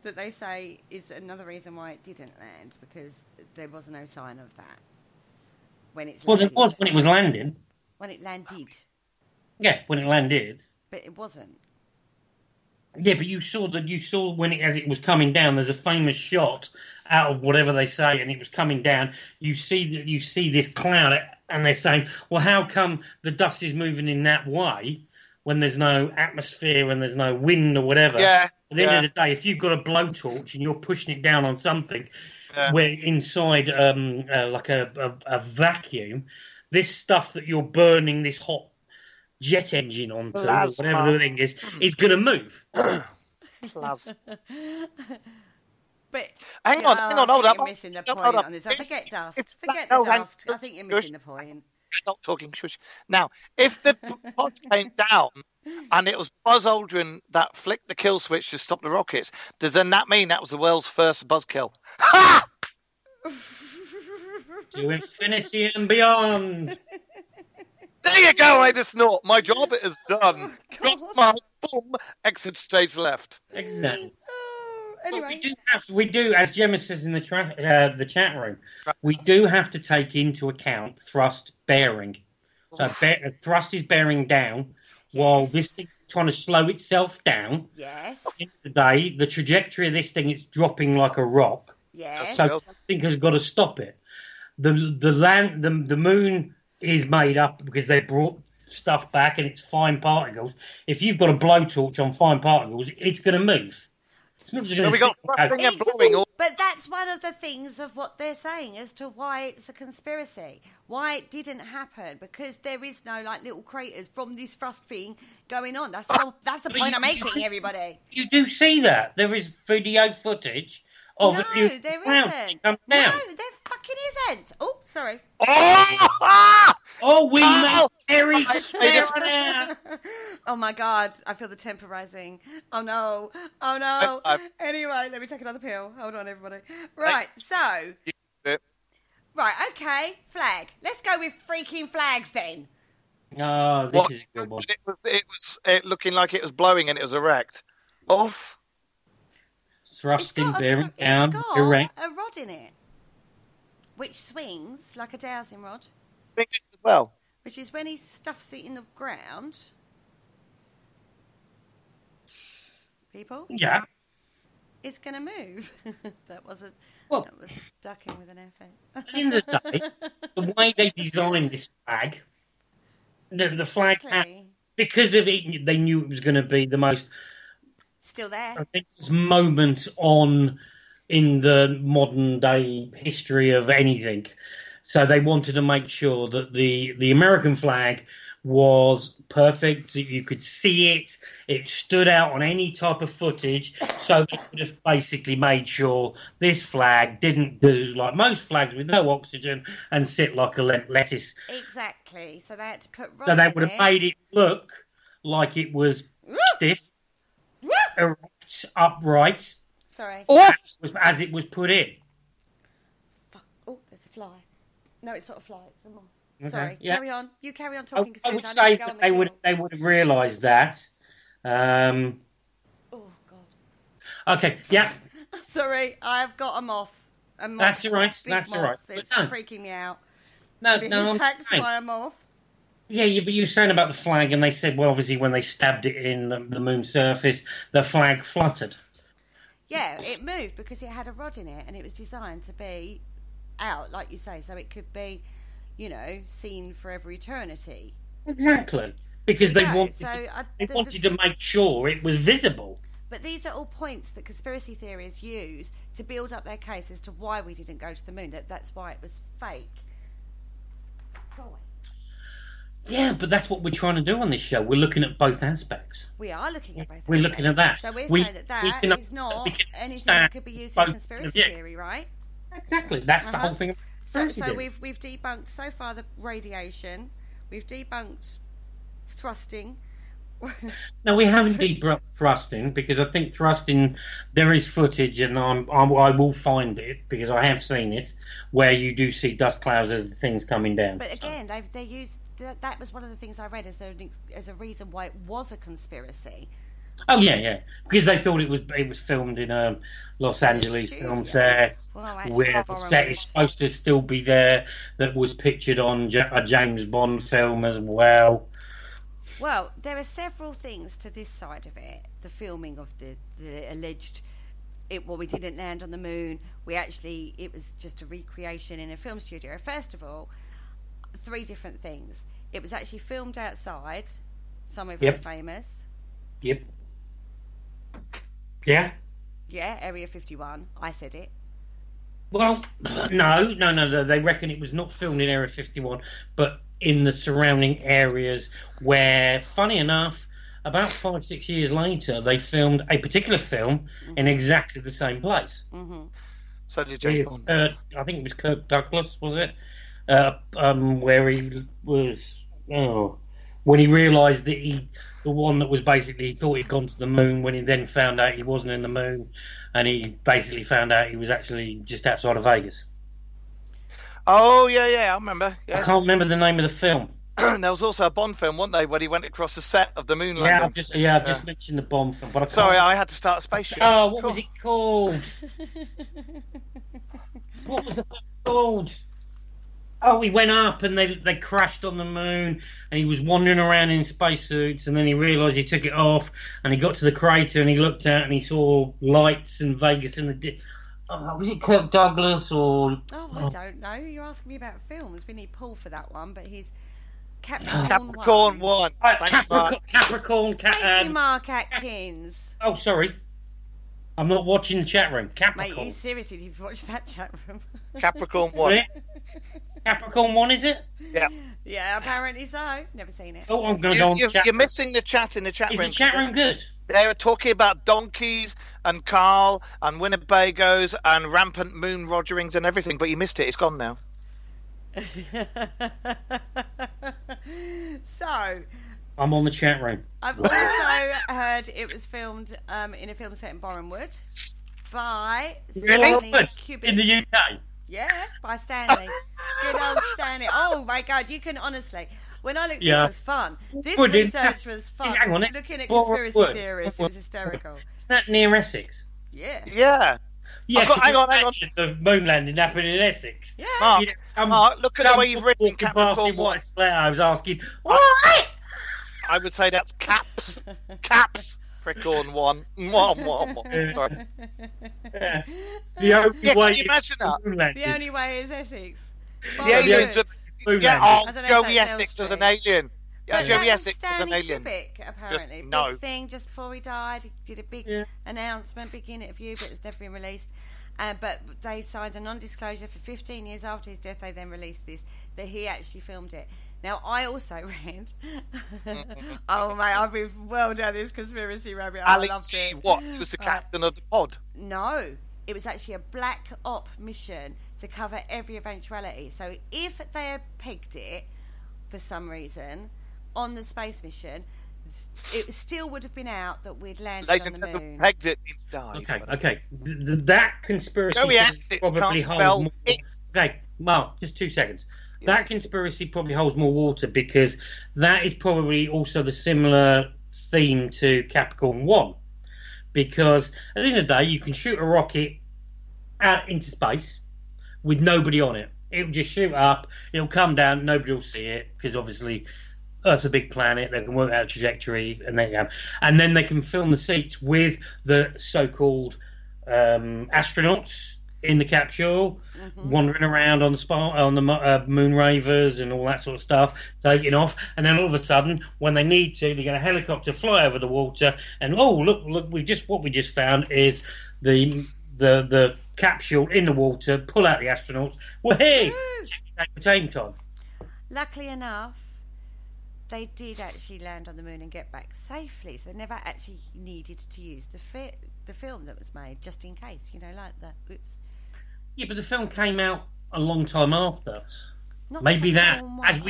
that they say is another reason why it didn't land, because there was no sign of that when it's landed. Well, there was when it was landing. When it landed. Yeah, when it landed. But it wasn't. Yeah, but you saw when as it was coming down. There's a famous shot out of whatever they say, and it was coming down. You see this cloud, and they're saying, "Well, how come the dust is moving in that way when there's no atmosphere and there's no wind or whatever?" Yeah. At the end of the day, if you've got a blowtorch and you're pushing it down on something where inside like a vacuum, this stuff that you're burning this hot jet engine onto, or whatever the thing is going to move. But hang on, hold up. You're missing the point on this. Forget dust. Forget the dust. I think you're missing the point. Stop talking. Shush. Now, if the pod came down and it was Buzz Aldrin that flicked the kill switch to stop the rockets, does then that mean that was the world's first buzz kill? Ha! To infinity and beyond. There you go, I just snort. My job is done. Got my boom. Exit stage left. Exactly. Anyway. We do, as Gemma says in the chat room, we do have to take into account thrust bearing. So thrust is bearing down while this thing is trying to slow itself down. Yes. At the end of the day, the trajectory of this thing is dropping like a rock. Yes. So something has got to stop it. The moon is made up because they brought stuff back and it's fine particles. If you've got a blowtorch on fine particles, it's going to move. It's not just going to But that's one of the things of what they're saying as to why it's a conspiracy, why it didn't happen, because there is no like little craters from this thrust thing going on. That's the point I'm making, everybody. You do see that. There is video footage of there isn't. come down. No, there fucking isn't. Oh, sorry. Oh! Oh, we made Harry swear now. Oh my God, I feel the temper rising. Oh no. Oh no. Anyway, let me take another pill. Hold on, everybody. Right, so. Right, okay, flag. Let's go with freaking flags then. Oh, this is a good one. It was looking like it was blowing and it was erect. Off. Thrusting, bearing down, it's got erect. a rod in it, which swings like a dowsing rod. As well. Which is when he stuffs it in the ground. People? Yeah. It's going to move. That was ducking with an effort. At the end of the day, the way they designed this flag, the flag had, because of it, they knew it was going to be the most still there moment in the modern day history of anything. So they wanted to make sure that the American flag was perfect, that you could see it. It stood out on any type of footage. So they would have basically made sure this flag didn't do like most flags with no oxygen and sit like a lettuce. Exactly. So they had to put rods So they would have made it look like it was stiff, erect, upright. Sorry. As it was put in. Fuck. Oh, there's a fly. No, it's not a fly. It's a moth. Okay. Sorry. Yeah. Carry on. You carry on talking. I would say that they would have realised that. Oh God. Okay. Yeah. Sorry, I've got a moth. That's all right. That's all right. It's freaking me out. No, Being no. attacked by a moth. Yeah, but you were saying about the flag, and they said, well, obviously, when they stabbed it in the moon's surface, the flag fluttered. Yeah, it moved because it had a rod in it, and it was designed to be out, like you say, so it could be, seen forever eternity. Exactly, because they wanted to make sure it was visible. But these are all points that conspiracy theories use to build up their case as to why we didn't go to the moon. That's why it was fake. Go away. Yeah, but that's what we're trying to do on this show. We're looking at both aspects. We are looking at both aspects. We're looking at that. So we're saying that is not anything that could be used in conspiracy theory, right? Exactly. That's the whole thing. So we've debunked so far the radiation. We've debunked thrusting. No, we haven't debunked thrusting because I think thrusting, there is footage, and I will find it because I have seen it, where you do see dust clouds as the thing's coming down. But again, they used that was one of the things I read as a reason why it was a conspiracy. Oh yeah, because they thought it was filmed in a Los Angeles film set, where the set is supposed to still be there, that was pictured on a James Bond film as well. Well, there are several things to this side of it. The filming of the alleged, we didn't land on the moon. It was just a recreation in a film studio. First of all, 3 different things. It was actually filmed outside, somewhere very famous. Yep. Yeah? Yeah, Area 51. I said it. Well, no. They reckon it was not filmed in Area 51, but in the surrounding areas where, funny enough, about 5-6 years later, they filmed a particular film in exactly the same place. Mm-hmm. So did James Bond. I think it was Kirk Douglas, was it? Where he was... when he realised that the one that was basically, he thought he'd gone to the moon, when he then found out he wasn't in the moon, and he basically found out he was actually just outside of Vegas. Oh, yeah, I remember. Yes. I can't remember the name of the film. There was also a Bond film, wasn't there, when he went across the set of the moon landing. I've just mentioned the Bond film, but I had to start a spaceship. Oh, what was it called? What was it called? Oh, he went up and they crashed on the moon, and he was wandering around in spacesuits, and then he realised he took it off, and he got to the crater and he looked out and he saw lights in Vegas in the... was it Kirk Douglas or... I don't know. You're asking me about films. We need Paul for that one, but he's Capricorn 1. Capricorn. Thank you, Mark Atkins. Oh, sorry. I'm not watching the chat room. Capricorn. Mate, you seriously did you watch that chat room? Capricorn 1. Capricorn 1, is it? Yeah. Yeah, apparently so. Never seen it. Oh, I'm going to go on the chat room. You're missing the chat in the chat room. Is the chat room good? They were talking about donkeys and Carl and Winnebagos and rampant moon rogerings and everything, but you missed it. It's gone now. So, I'm on the chat room. I've also heard it was filmed in a film set in Bournemouth by Stanley Kubrick. In the UK? Yeah, by Stanley. Good old Stanley. Oh my God, you can honestly... When I looked, this was fun. This research was fun. Hang on, looking at conspiracy theories, it was hysterical. Is that near Essex? Yeah. Yeah. Yeah, hang on. The moon landing happened in Essex. Yeah. Mark, look at the way you've written Capricorn 1. I was asking, what? I would say that's caps. Capricorn 1. Sorry. The only way can you imagine that? The only way is Essex. The aliens are... Joey Essex was an alien. But Joey that was Essex was an alien. Kubrick, apparently. Big thing just before he died. He did a big announcement, big interview, but it's never been released. But they signed a non-disclosure for 15 years after his death. They then released this, that he actually filmed it. Now, I also read... oh, mate, I've been well down this conspiracy rabbit. I loved it. What? He was the captain of the pod? No. It was actually a black op mission to cover every eventuality. So if they had pegged it for some reason on the space mission, it still would have been out that we'd landed on the moon. Pegged it means died. Okay. That conspiracy probably holds more... Okay, Mark, just 2 seconds. Yes. That conspiracy probably holds more water because that is probably also the similar theme to Capricorn 1. Because at the end of the day, you can shoot a rocket out into space with nobody on it. It'll just shoot up, it'll come down, nobody will see it, because obviously Earth's a big planet, they can work out a trajectory, and then they can film the seats with the so-called astronauts in the capsule, wandering around on the moon ravers and all that sort of stuff, taking off, and then all of a sudden, when they need to, they get a helicopter fly over the water, and look, what we just found is the capsule in the water, pull out the astronauts. Well, hey, at the same time. Luckily enough, they did actually land on the moon and get back safely, so they never actually needed to use the film that was made, just in case, like the oops. Yeah, but the film came out a long time after. Maybe that, as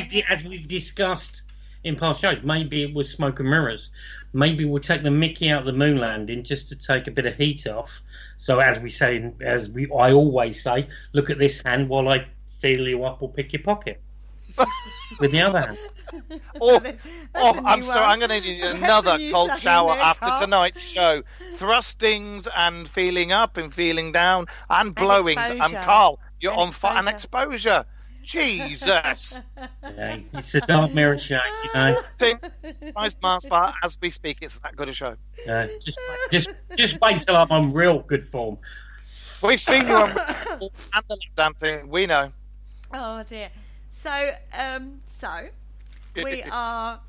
we've discussed in past shows, maybe it was smoke and mirrors. Maybe we'll take the mickey out of the moon landing just to take a bit of heat off. So I always say, look at this hand while I feel you up or pick your pocket with the other hand. I'm sorry, I'm going to need another cold shower after tonight's show. Thrustings and feeling up and feeling down and blowings. And Carl, you're on fire and exposure. Jesus. Yeah, it's a dark mirror show, Nice mask, but as we speak, it's that good a show. Just wait till I'm on real good form. We've seen you on and the dancing. We know. Oh dear. So we are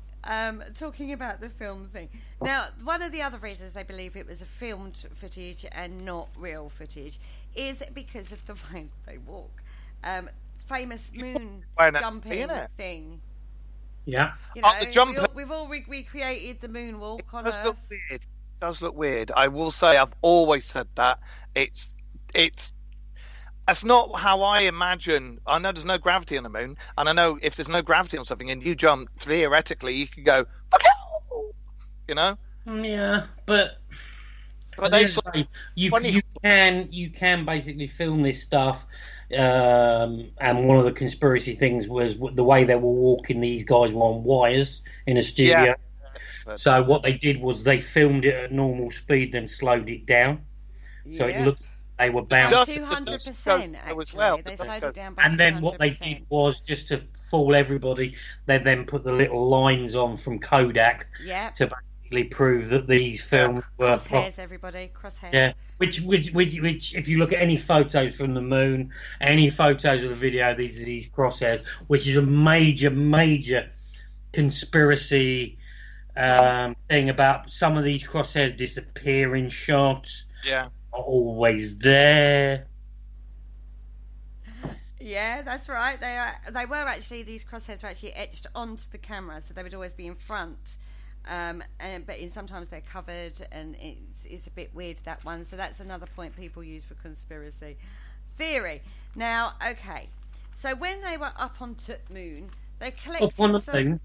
talking about the film thing. Now, one of the other reasons they believe it was a filmed footage and not real footage is because of the way they walk. Famous moon jumping thing. Yeah. The jumper. We've all recreated the moonwalk on Earth. It does look weird. I will say, I've always said that. That's not how I imagine. I know there's no gravity on the moon, and I know if there's no gravity on something and you jump, theoretically, you could go, Yeah, but you can basically film this stuff. And one of the conspiracy things was the way they were walking. These guys were on wires in a studio. Yeah. So what they did was they filmed it at normal speed, then slowed it down. So it looked they were bound 200%. Actually, they slowed it down by 200%. And then what they did was, just to fool everybody, they then put the little lines on from Kodak to basically prove that these films were crosshairs. Everybody, crosshairs. Yeah. Which, if you look at any photos from the moon, any photos of the video, these crosshairs, which is a major conspiracy thing about some of these crosshairs disappearing shots. Yeah. Are always there. Yeah, that's right. They were actually, these crosshairs were actually etched onto the camera, so they would always be in front. But sometimes they're covered, and it's a bit weird, that one. So that's another point people use for conspiracy theory. Now, okay, So when they were up on the moon, they collected Up on the moon?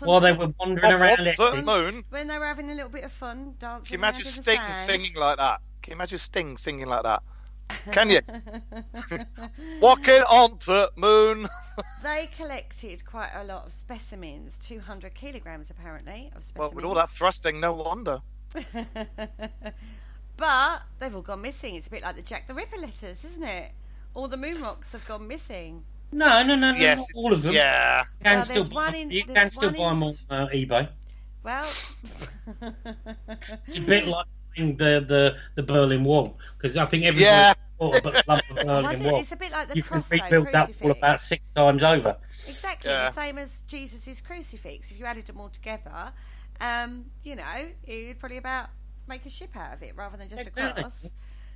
While they were wandering around the moon. When they were having a little bit of fun, dancing. Can you imagine around in the Sting sand. singing like that? Can you imagine Sting singing like that? Can you? Walking on the moon. They collected quite a lot of specimens, 200 kilograms apparently of specimens. Well, with all that thrusting, no wonder. But they've all gone missing. It's a bit like the Jack the Ripper letters, isn't it? All the moon rocks have gone missing. No, Yes, not all of them. Yeah. You can still buy them on eBay. Well, It's a bit like the Berlin Wall, because I think everybody thought about the Berlin Wall. it's a bit like the You can cross, though, rebuild that crucifix. wall about 6 times over. Exactly, Yeah. the same as Jesus' crucifix. If you added them all together, you'd probably about make a ship out of it rather than just Exactly. a cross.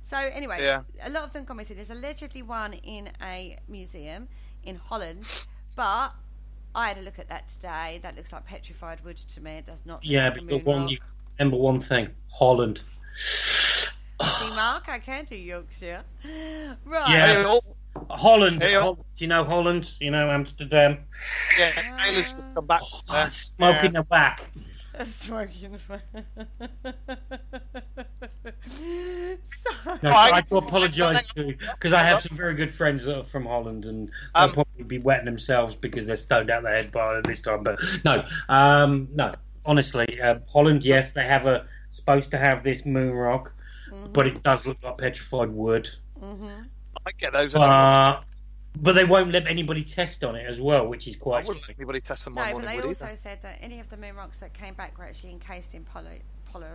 So anyway, Yeah. a lot of them gone missing. There's allegedly one in a museum in Holland, but I had a look at that today. That looks like petrified wood to me. It does not look Yeah, like but a you moon rock. remember one thing: Holland. See, Mark, I can do Yorkshire. Right. Yeah. Hey, Holland. Hey, Do you know Holland? You know Amsterdam? yeah, Taylor's just come back. Smoking the whack. Smoking the No, I do apologise to, because I have some very good friends that are from Holland, and they'll probably be wetting themselves because they're stoned out their head by this time. But no. Honestly, Holland, yes, they have supposed to have this moon rock, but it does look like petrified wood. I get those. But they won't let anybody test on it as well, which is I quite. wouldn't let anybody test them No, one but morning they wood also either. said that any of the moon rocks that came back were actually encased in polythene,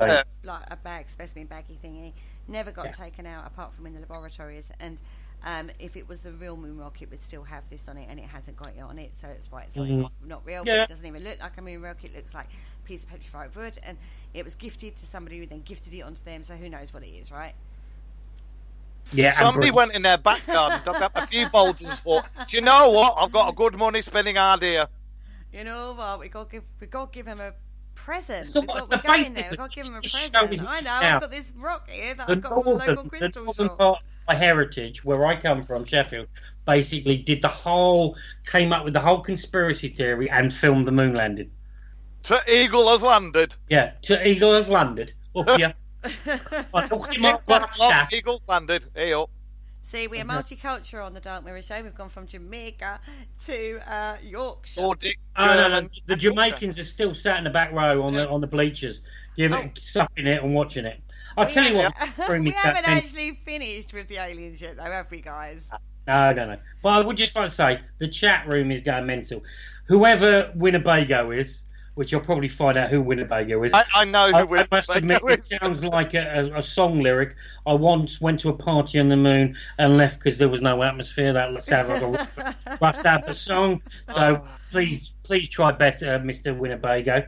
Yeah. like a specimen baggy thingy. Never got taken out apart from in the laboratories. And if it was a real moon rock, it would still have this on it, and it hasn't got it on it, so that's why it's like not real. But it doesn't even look like a moon rock. It looks like a piece of petrified wood, and it was gifted to somebody who then gifted it onto them. So who knows what it is, right? Yeah, Somebody went in their back garden, dug up a few boulders and thought, do you know what? I've got a good money spending idea. You know what? We got to give him a present. So We've what's got the to go in basic- there. We've got to give him a Just show present. him I know. now. I've got this rock here that the I've got from the local northern crystal part shop. of my heritage, where I come from, Sheffield, basically came up with the whole conspiracy theory and filmed the moon landing. To Eagle has landed. Yeah, to Eagle has landed. Up here. Eagle's landed. Hey up. See, we're multicultural on the Dark Mirror Show. We've gone from Jamaica to Yorkshire. Nordic, No. German, The Jamaicans are still sat in the back row on the bleachers, sucking it and watching it. I'll tell you what. We haven't actually finished with the aliens yet, though, have we, guys? No, I don't know. But I would just want to say the chat room is going mental. Whoever Winnebago is, which you'll probably find out who Winnebago is. I know who I must admit, Winnebago it is. sounds like a song lyric. I once went to a party on the moon and left because there was no atmosphere. That sounded like a Russ Abbott song. So please try better, Mr. Winnebago.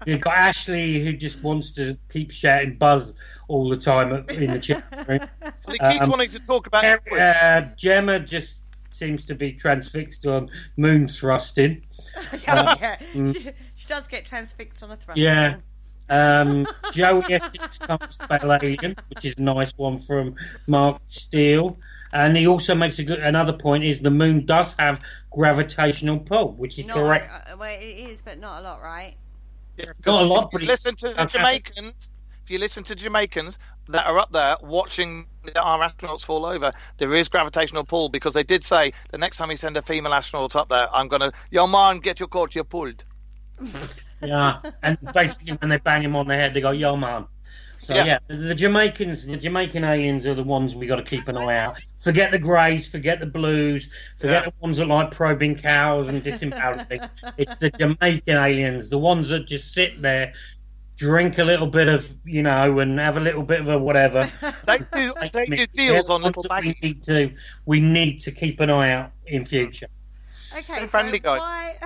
You've got Ashley, who just wants to keep shouting "buzz" all the time in the chat room. Well, he keeps wanting to talk about Gemma just seems to be transfixed on moon thrusting. She does get transfixed on a thrusting. Yeah. Joey Essex comes spell alien, which is a nice one from Mark Steele. And he also makes another point is the moon does have gravitational pull, which is correct. Well, it is, but not a lot, right? Not a lot, but if you listen to Jamaicans that are up there watching our astronauts fall over, there is gravitational pull, because they did say the next time we send a female astronaut up there, I'm gonna, yo man, get your coat, you're pulled. Yeah, and basically when they bang him on the head, they go, yo man. So yeah, the Jamaican aliens are the ones we got to keep an eye out. Forget the greys, forget the blues, forget the ones that like probing cows and disemboweling things. It's the Jamaican aliens, the ones that just sit there, drink a little bit of, and have a little bit of a whatever. They do deals on little baggies. We need to keep an eye out in future. Okay, friendly guy.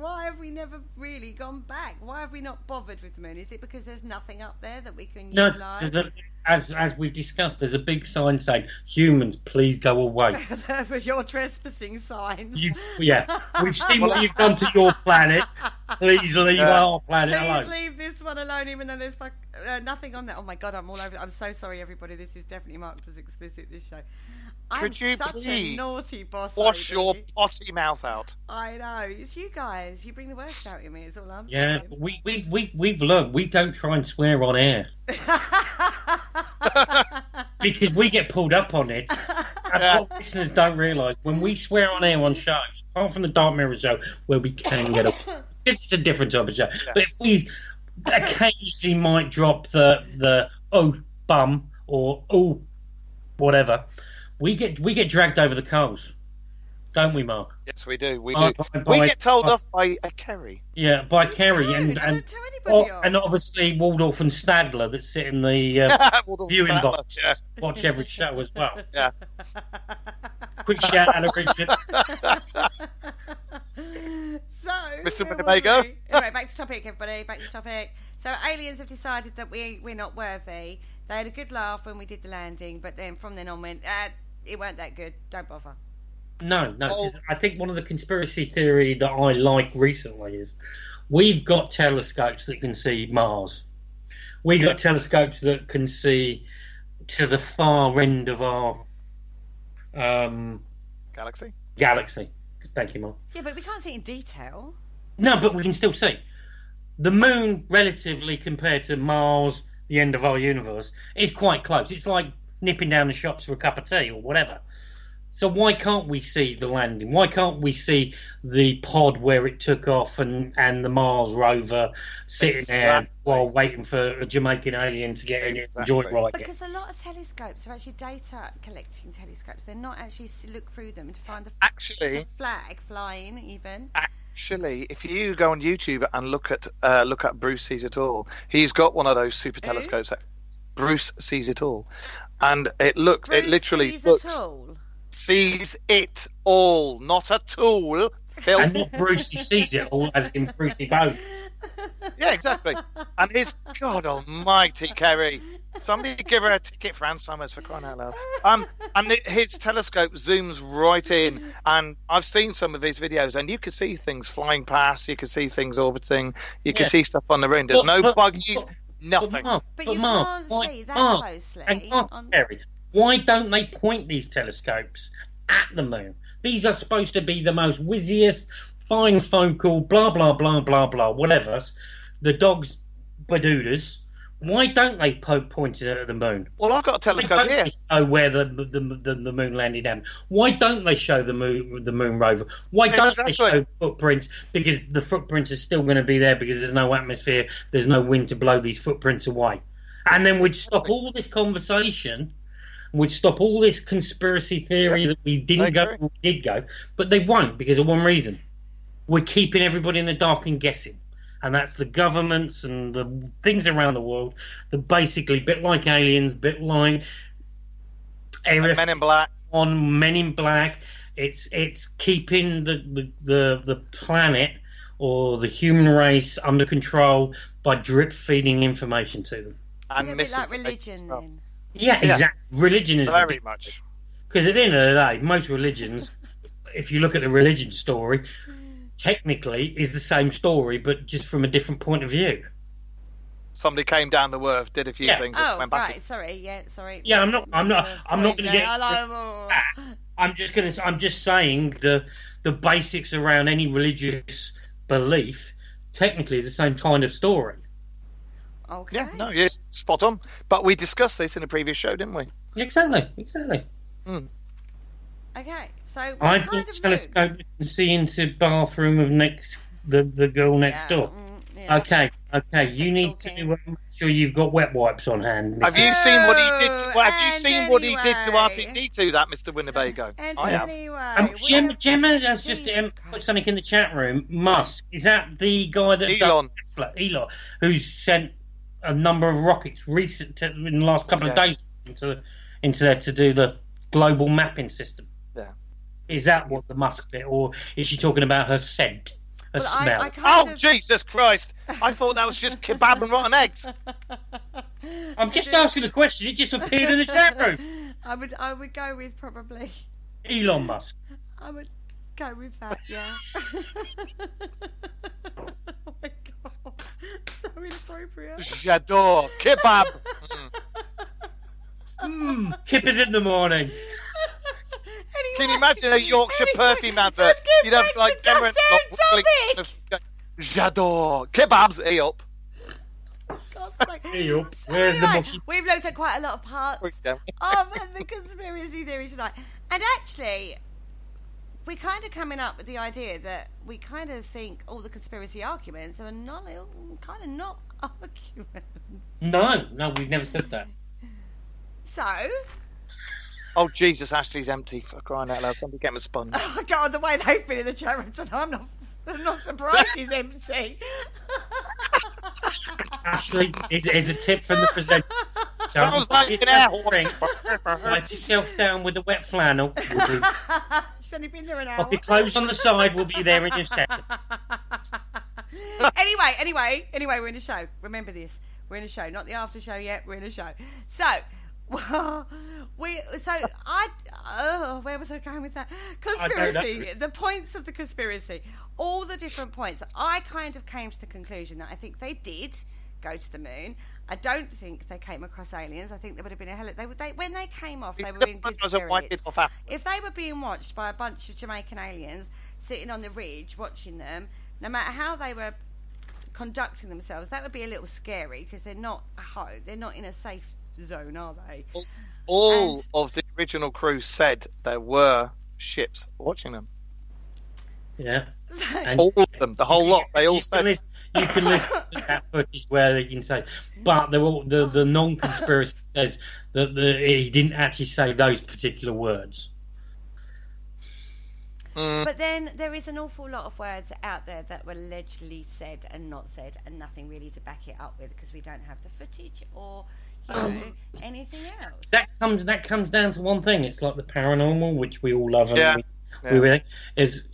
why have we never really gone back? Why have we not bothered with the moon? Is it because there's nothing up there that we can utilise? No, as we've discussed, there's a big sign saying, "Humans, please go away." For your trespassing signs. We've seen what you've done to your planet. Please leave our planet alone. Please leave this one alone, even though there's nothing on there. Oh my God, I'm all over. I'm so sorry, everybody. This is definitely marked as explicit, this show. Could you such please a naughty boss. wash your potty mouth out? I know. It's you guys. You bring the worst out in me. It's all I'm Yeah, saying. we've learned we don't try and swear on air. Because we get pulled up on it. And what listeners don't realise, when we swear on air on shows, apart from the Dark Mirror show, where we can get up, it's a different type of show. Yeah. But if we occasionally might drop the oh bum or oh whatever, we get dragged over the coals, don't we, Mark? Yes, we do. We do. We get told off by a Kerry. Yeah, by Kerry and don't tell anybody off. And obviously Waldorf and Stadler that sit in the viewing box, watch every show as well. Yeah. Quick shout out, Richard. So, Mr. Winnebago. Anyway, back to topic, everybody. Back to topic. So, aliens have decided that we're not worthy. They had a good laugh when we did the landing, but then from then on went, it weren't that good. Don't bother. No. I think one of the conspiracy theory that I like recently is we've got telescopes that can see Mars. We've got telescopes that can see to the far end of our galaxy. Thank you, Mark. Yeah, but we can't see it in detail. No, but we can still see. The moon, relatively compared to Mars, the end of our universe, is quite close. It's like nipping down the shops for a cup of tea or whatever. So why can't we see the landing? Why can't we see the pod where it took off and the Mars rover sitting there while waiting for a Jamaican alien to get in it and joyride? Because a lot of telescopes are actually data collecting telescopes. They're not actually look through them to find the flag flying even. Actually, if you go on YouTube and look at Bruce Sees It All, he's got one of those super telescopes. Bruce Sees It All, and it literally looks. Sees it all, not a tool. Phil. And not Brucey sees it all, as in Brucey Bone. Yeah, exactly. And his God Almighty, Kerry, somebody give her a ticket for Alzheimer's, for crying out loud. And his telescope zooms right in, and I've seen some of his videos, and you can see things flying past, you can see things orbiting, you can see stuff on the ring. There's no buggies, nothing. But you can't see that closely. And Kerry, why don't they point these telescopes at the moon? These are supposed to be the most whizziest, fine focal, blah, blah, blah, blah, blah, whatever. The dog's badoodas. Why don't they point it at the moon? Well, I've got a telescope here. They show where the moon landed down. Why don't they show the moon rover? Why don't they show footprints? Because the footprints are still going to be there because there's no atmosphere, there's no wind to blow these footprints away. And then we'd stop all this conversation. Would stop all this conspiracy theory that we didn't go, we did go, but they won't because of one reason. We're keeping everybody in the dark and guessing. And that's the governments and the things around the world that basically, bit like aliens, bit like Men in Black. On Men in Black, it's keeping the planet or the human race under control by drip feeding information to them. And a bit like religion then. Yeah, exactly. Religion is very much. Because at the end of the day, most religions, if you look at the religion story, technically is the same story, but just from a different point of view. Somebody came down to earth, did a few things. Oh, went back right. Sorry. Yeah, I'm not going to get. I'm just saying the basics around any religious belief technically is the same kind of story. Okay. Yeah, no, yes, spot on. But we discussed this in a previous show, didn't we? Exactly. Mm. Okay, so I've got a telescope to see into bathroom of the girl next door. Yeah. Okay. You need to make sure you've got wet wipes on hand. Have you seen what he did? Have you seen what he did to RPD2? That Mr. Winnebago. I have. Gemma has just put something in the chat room. Musk, is that the guy that Elon, who's sent a number of rockets in the last couple of days into there to do the global mapping system? Yeah. Is that what the Musk bit, or is she talking about her scent? smell. I kind of... Jesus Christ! I thought that was just kebab and rotten eggs. I'm just asking a question. It just appeared in the chat room. I would go with probably Elon Musk. I would go with that, yeah. Oh my god, so inappropriate. J'adore kebab. Kippers in the morning. Anyway, Can you imagine a Yorkshire perfume advert? You'd have like goddamn J'adore kebabs. Up. Hey, where's the mushy? We've looked at quite a lot of parts of the conspiracy theory tonight, and actually, we're kind of coming up with the idea that we kind of think all the conspiracy arguments are not arguments. No, we've never said that. So. Oh Jesus, Ashley's empty, for crying out loud. Somebody get him a sponge. Oh God, the way they've been in the chat room tonight, I'm not surprised he's empty. Ashley, is a tip from the presenter. Sounds like an air horn. Wipe yourself down with a wet flannel. She's only been there an hour. Pop your clothes on the side. We'll be there in a second. Anyway, we're in a show. Remember this. We're in a show, not the after show yet. We're in a show. So, where was I going with that? Conspiracy. The points of the conspiracy. All the different points. I kind of came to the conclusion that I think they did go to the moon. I don't think they came across aliens. I think there would have been a hell. When they came off, they were in good spirits. If they were being watched by a bunch of Jamaican aliens sitting on the ridge watching them, no matter how they were conducting themselves, that would be a little scary because they're not they're not in a safe zone, are they? All of the original crew said there were ships watching them. Yeah. And all of them, the whole lot, they all said. You can listen to that footage where you can say, but the non-conspiracy says that he didn't actually say those particular words. But then there is an awful lot of words out there that were allegedly said and not said, and nothing really to back it up with because we don't have the footage or anything else. That comes down to one thing. It's like the paranormal, which we all love. Yeah. You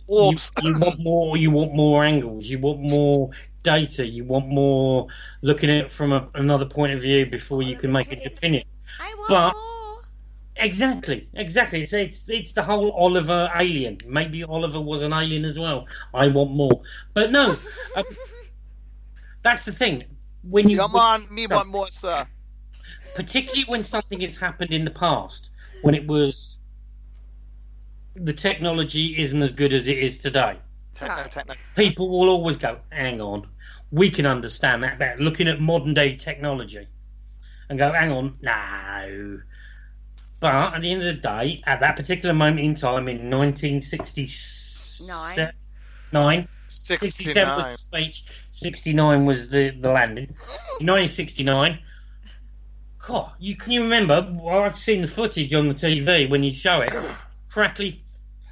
want more angles. You want more data. You want more looking at it from another point of view before you can make an opinion. I want more. Exactly. It's the whole Oliver alien. Maybe Oliver was an alien as well. I want more, but no. That's the thing. When you want more, sir. Particularly when something has happened in the past, when it was the technology isn't as good as it is today. Techno. People will always go, hang on, we can understand that looking at modern day technology and go, hang on, no. But at the end of the day, at that particular moment in time in 1969, 67 was the speech, 69 was the landing. In 1969, God, can you remember? Well, I've seen the footage on the TV when you show it. Crackly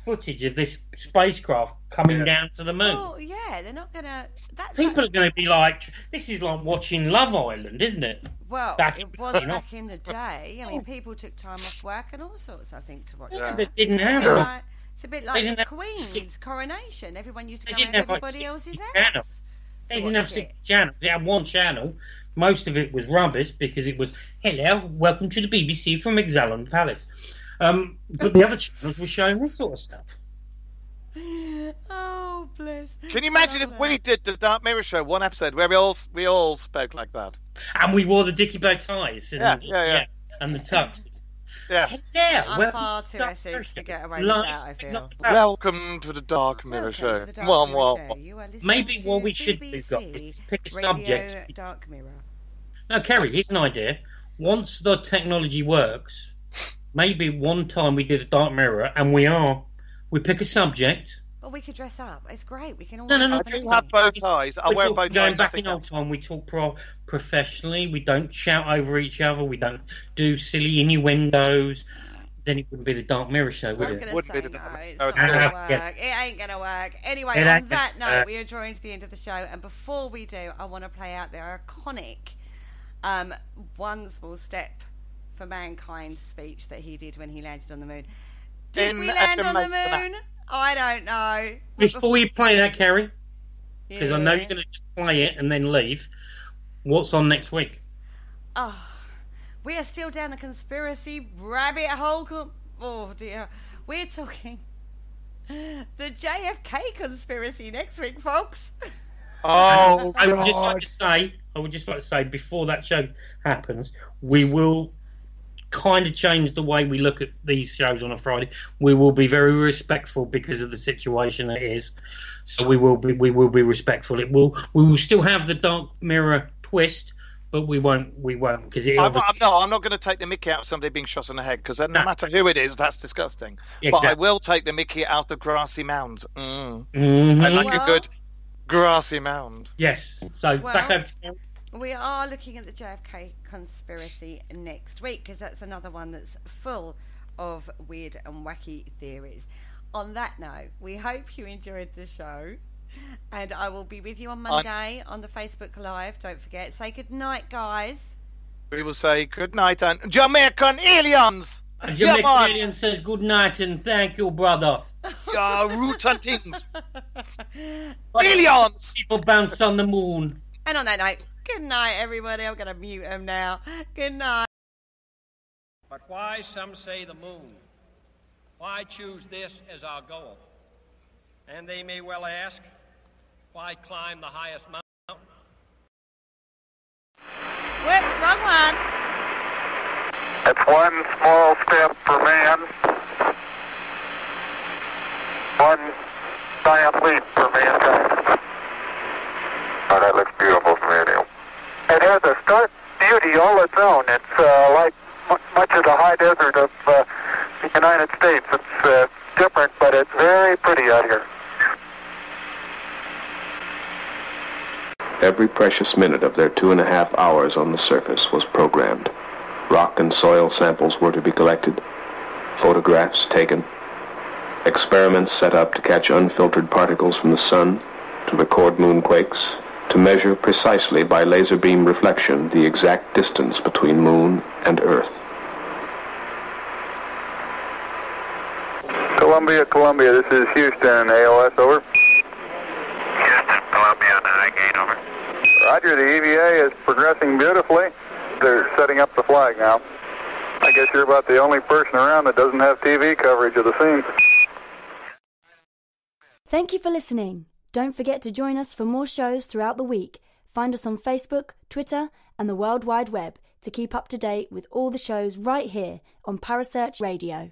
footage of this spacecraft coming down to the moon. Oh yeah, they're not gonna. People are going to be like, "This is like watching Love Island, isn't it?" Well, it was back in the day. I mean, people took time off work and all sorts. I think to watch. Yeah. They didn't have it. It's a bit like the Queen's coronation. Everyone used to go to everybody else's house. They didn't have 6 channels. They had 1 channel. Most of it was rubbish because it was, hello, welcome to the BBC from Exalon Palace. But the other channels were showing this sort of stuff. Oh, bless. Can you imagine if we did the Dark Mirror show, one episode where we all spoke like that? And we wore the dicky bow ties. And, and the tux. Yeah. I'm far too Essex to get away with that, I feel. Welcome to the Dark Mirror show. Maybe what we should do is pick a subject. Dark Mirror. Now, Kerry, here's an idea. Once the technology works, maybe one time we did a Dark Mirror and we pick a subject. Well, we could dress up. It's great. We can all. No. I do have bow ties. I wear bow ties. Going back in old time, we talk professionally. We don't shout over each other. We don't do silly innuendos. Then it wouldn't be the Dark Mirror show, would it? Wouldn't be the Dark Mirror. It's not going to work. It ain't going to work. Anyway, on that note, we are drawing to the end of the show. And before we do, I want to play out their iconic One Small Step for Mankind speech that he did when he landed on the moon. Did we land on the moon? I don't know. Before you play that, Kerry, Because I know you're going to just play it and then leave. What's on next week? Oh, we are still down the conspiracy rabbit hole. Oh, dear. We're talking the JFK conspiracy next week, folks. Oh, I would just like to say, before that show happens, we will kind of change the way we look at these shows on a Friday. We will be very respectful because of the situation it is. So we will be respectful. We will still have the Dark Mirror twist, but we won't because I'm not going to take the mickey out of somebody being shot in the head, because no matter who it is, that's disgusting. Exactly. But I will take the mickey out of grassy mounds. Mm-hmm. I like a good grassy mound. Yes. So back over to you. We are looking at the JFK conspiracy next week, because that's another one that's full of weird and wacky theories. On that note, we hope you enjoyed the show, and I will be with you on Monday on the Facebook Live. Don't forget, say good night, guys. We will say good night, and Jamaican aliens. Jamaican alien says good night and thank you, brother. Roots and things. Aliens. People bounce on the moon. And on that note, good night, everybody. I'm going to mute them now. Good night. But why, some say, the moon? Why choose this as our goal? And they may well ask, why climb the highest mountain? Whoops, wrong one. It's one small step for man, one giant leap for mankind. Oh, that looks beautiful from radio. It has a stark beauty all its own. It's like much of the high desert of the United States. It's different, but it's very pretty out here. Every precious minute of their 2.5 hours on the surface was programmed. Rock and soil samples were to be collected, photographs taken, experiments set up to catch unfiltered particles from the sun, to record moonquakes, to measure precisely by laser beam reflection the exact distance between moon and Earth. Columbia, this is Houston, AOS, over. Houston, Columbia, Gate, over. Roger, the EVA is progressing beautifully. They're setting up the flag now. I guess you're about the only person around that doesn't have TV coverage of the scene. Thank you for listening. Don't forget to join us for more shows throughout the week. Find us on Facebook, Twitter, and the World Wide Web to keep up to date with all the shows right here on Parasearch Radio.